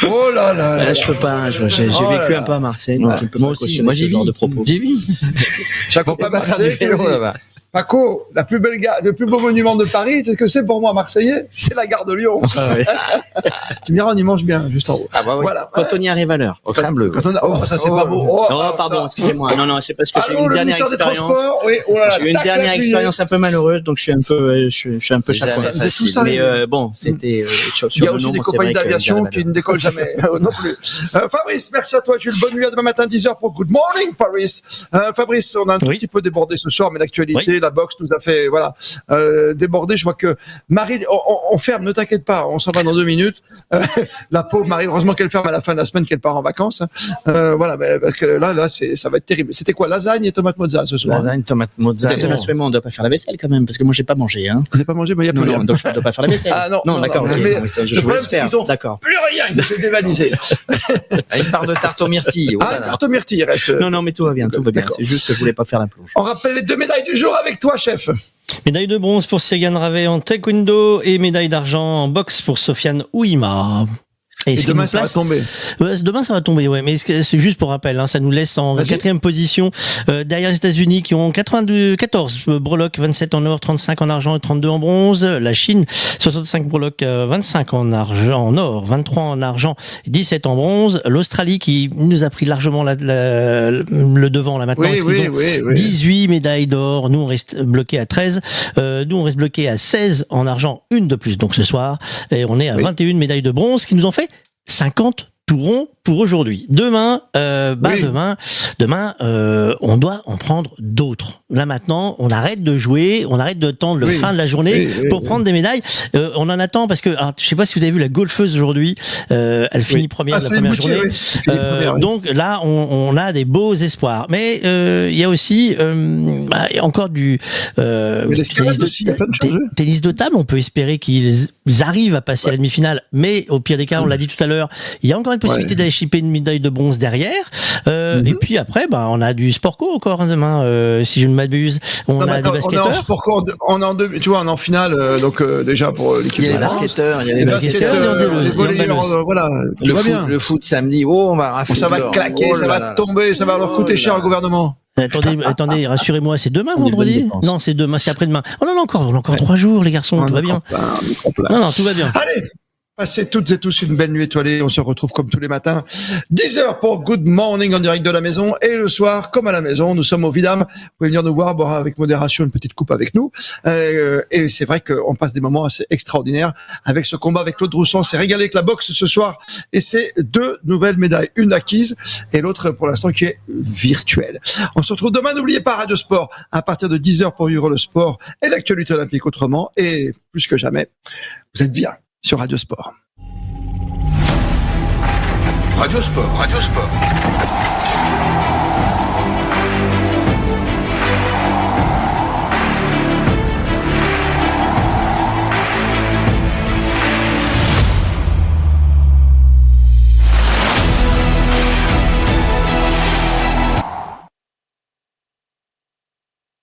Oh là là. Je peux pas. J'ai vécu un peu à Marseille. Donc je peux moi aussi. Moi, j'y vis. J'y vis. Chaque fois pas Marseille. Paco, le plus beau monument de Paris, tu sais ce que c'est pour moi, Marseillais? C'est la gare de Lyon. Tu me diras, on y mange bien, juste en haut. Ah bah oui. Voilà. Quand on y arrive à l'heure. Au train bleu. Ça, c'est pas beau. Pardon, excusez-moi. Non, c'est parce que j'ai eu une dernière expérience. J'ai eu une dernière expérience un peu malheureuse, donc je suis un peu chagrin. Mais bon, c'était sur il y a aussi des compagnies d'aviation qui ne décollent jamais non plus. Fabrice, merci à toi, Jules. Bonne nuit à demain matin, 10h pour Good Morning Paris. Fabrice, on a un tout petit peu débordé ce soir, mais l'actualité, la boxe nous a fait déborder. Je vois que Marie, on ferme, ne t'inquiète pas, on s'en va dans 2 minutes. La pauvre Marie, heureusement qu'elle ferme à la fin de la semaine, qu'elle part en vacances. Voilà, parce que là, ça va être terrible. C'était quoi, lasagne et tomate mozza ce soir? Lasagne, tomate mozza. On doit pas faire la vaisselle quand même, parce que moi j'ai pas mangé. Hein. Vous n'avez pas mangé, mais il y a plus rien. Donc je ne dois pas faire la vaisselle. Ah non, d'accord. Le problème, c'est qu'ils ont plus rien, ils étaient dévalisés. Une part de tarte aux myrtilles. Une tarte aux myrtilles, il reste. Non, mais tout va bien. C'est juste que je voulais pas faire la plonge. On rappelle les 2 médailles du jour avec toi, chef. Médaille de bronze pour Sirgan Ravet en taekwondo et médaille d'argent en boxe pour Sofiane Ouima. Et demain, ça va tomber. Demain, ça va tomber, ouais. Mais c'est juste pour rappel, hein, ça nous laisse en 4e position, derrière les États-Unis qui ont 14 breloques, 27 en or, 35 en argent et 32 en bronze. La Chine, 65 breloques, 25 en or, 23 en argent et 17 en bronze. L'Australie qui nous a pris largement le devant, là, maintenant. Oui. 18 médailles d'or. Nous, on reste bloqué à 13. Nous, on reste bloqué à 16 en argent, une de plus. Donc, ce soir. Et on est à 21 médailles de bronze qui nous ont fait 50 tout rond pour aujourd'hui. Demain, on doit en prendre d'autres. Là maintenant, on arrête de jouer, on arrête de tendre le fin de la journée pour prendre des médailles. On en attend parce que, alors, je sais pas si vous avez vu la golfeuse aujourd'hui, elle finit première de la première journée. Donc là, on a des beaux espoirs. Mais il y a aussi encore du tennis de table. On peut espérer qu'ils arrivent à passer à la demi-finale, mais au pire des cas, on l'a dit tout à l'heure, il y a encore une possibilité d'aller chipper une médaille de bronze derrière. Et puis après, on a du sport co encore demain, si je ne m'abuse. On a des basketteurs. On est en sport co, on est en finale, donc déjà pour l'équipe. Il y a les basketteurs, les volleyeurs, voilà. Le foot samedi, on va rafler. Ça va claquer, ça va tomber, ça va leur coûter cher au gouvernement. Attendez, rassurez-moi, c'est demain vendredi? Non, c'est demain, c'est après-demain. Oh non, on a encore 3 jours, les garçons, tout va bien. Non, tout va bien. Allez! Passez toutes et tous une belle nuit étoilée. On se retrouve comme tous les matins. 10h pour Good Morning en direct de la maison. Et le soir, comme à la maison, nous sommes au Vidam. Vous pouvez venir nous voir, boire avec modération une petite coupe avec nous. Et c'est vrai qu'on passe des moments assez extraordinaires avec ce combat avec Claude Rousson. On s'est régalé avec la boxe ce soir. Et c'est 2 nouvelles médailles. Une acquise et l'autre pour l'instant qui est virtuelle. On se retrouve demain. N'oubliez pas Radio Sport à partir de 10h pour vivre le sport et l'actualité olympique autrement. Et plus que jamais, vous êtes bien sur Radio Sport. Radio Sport.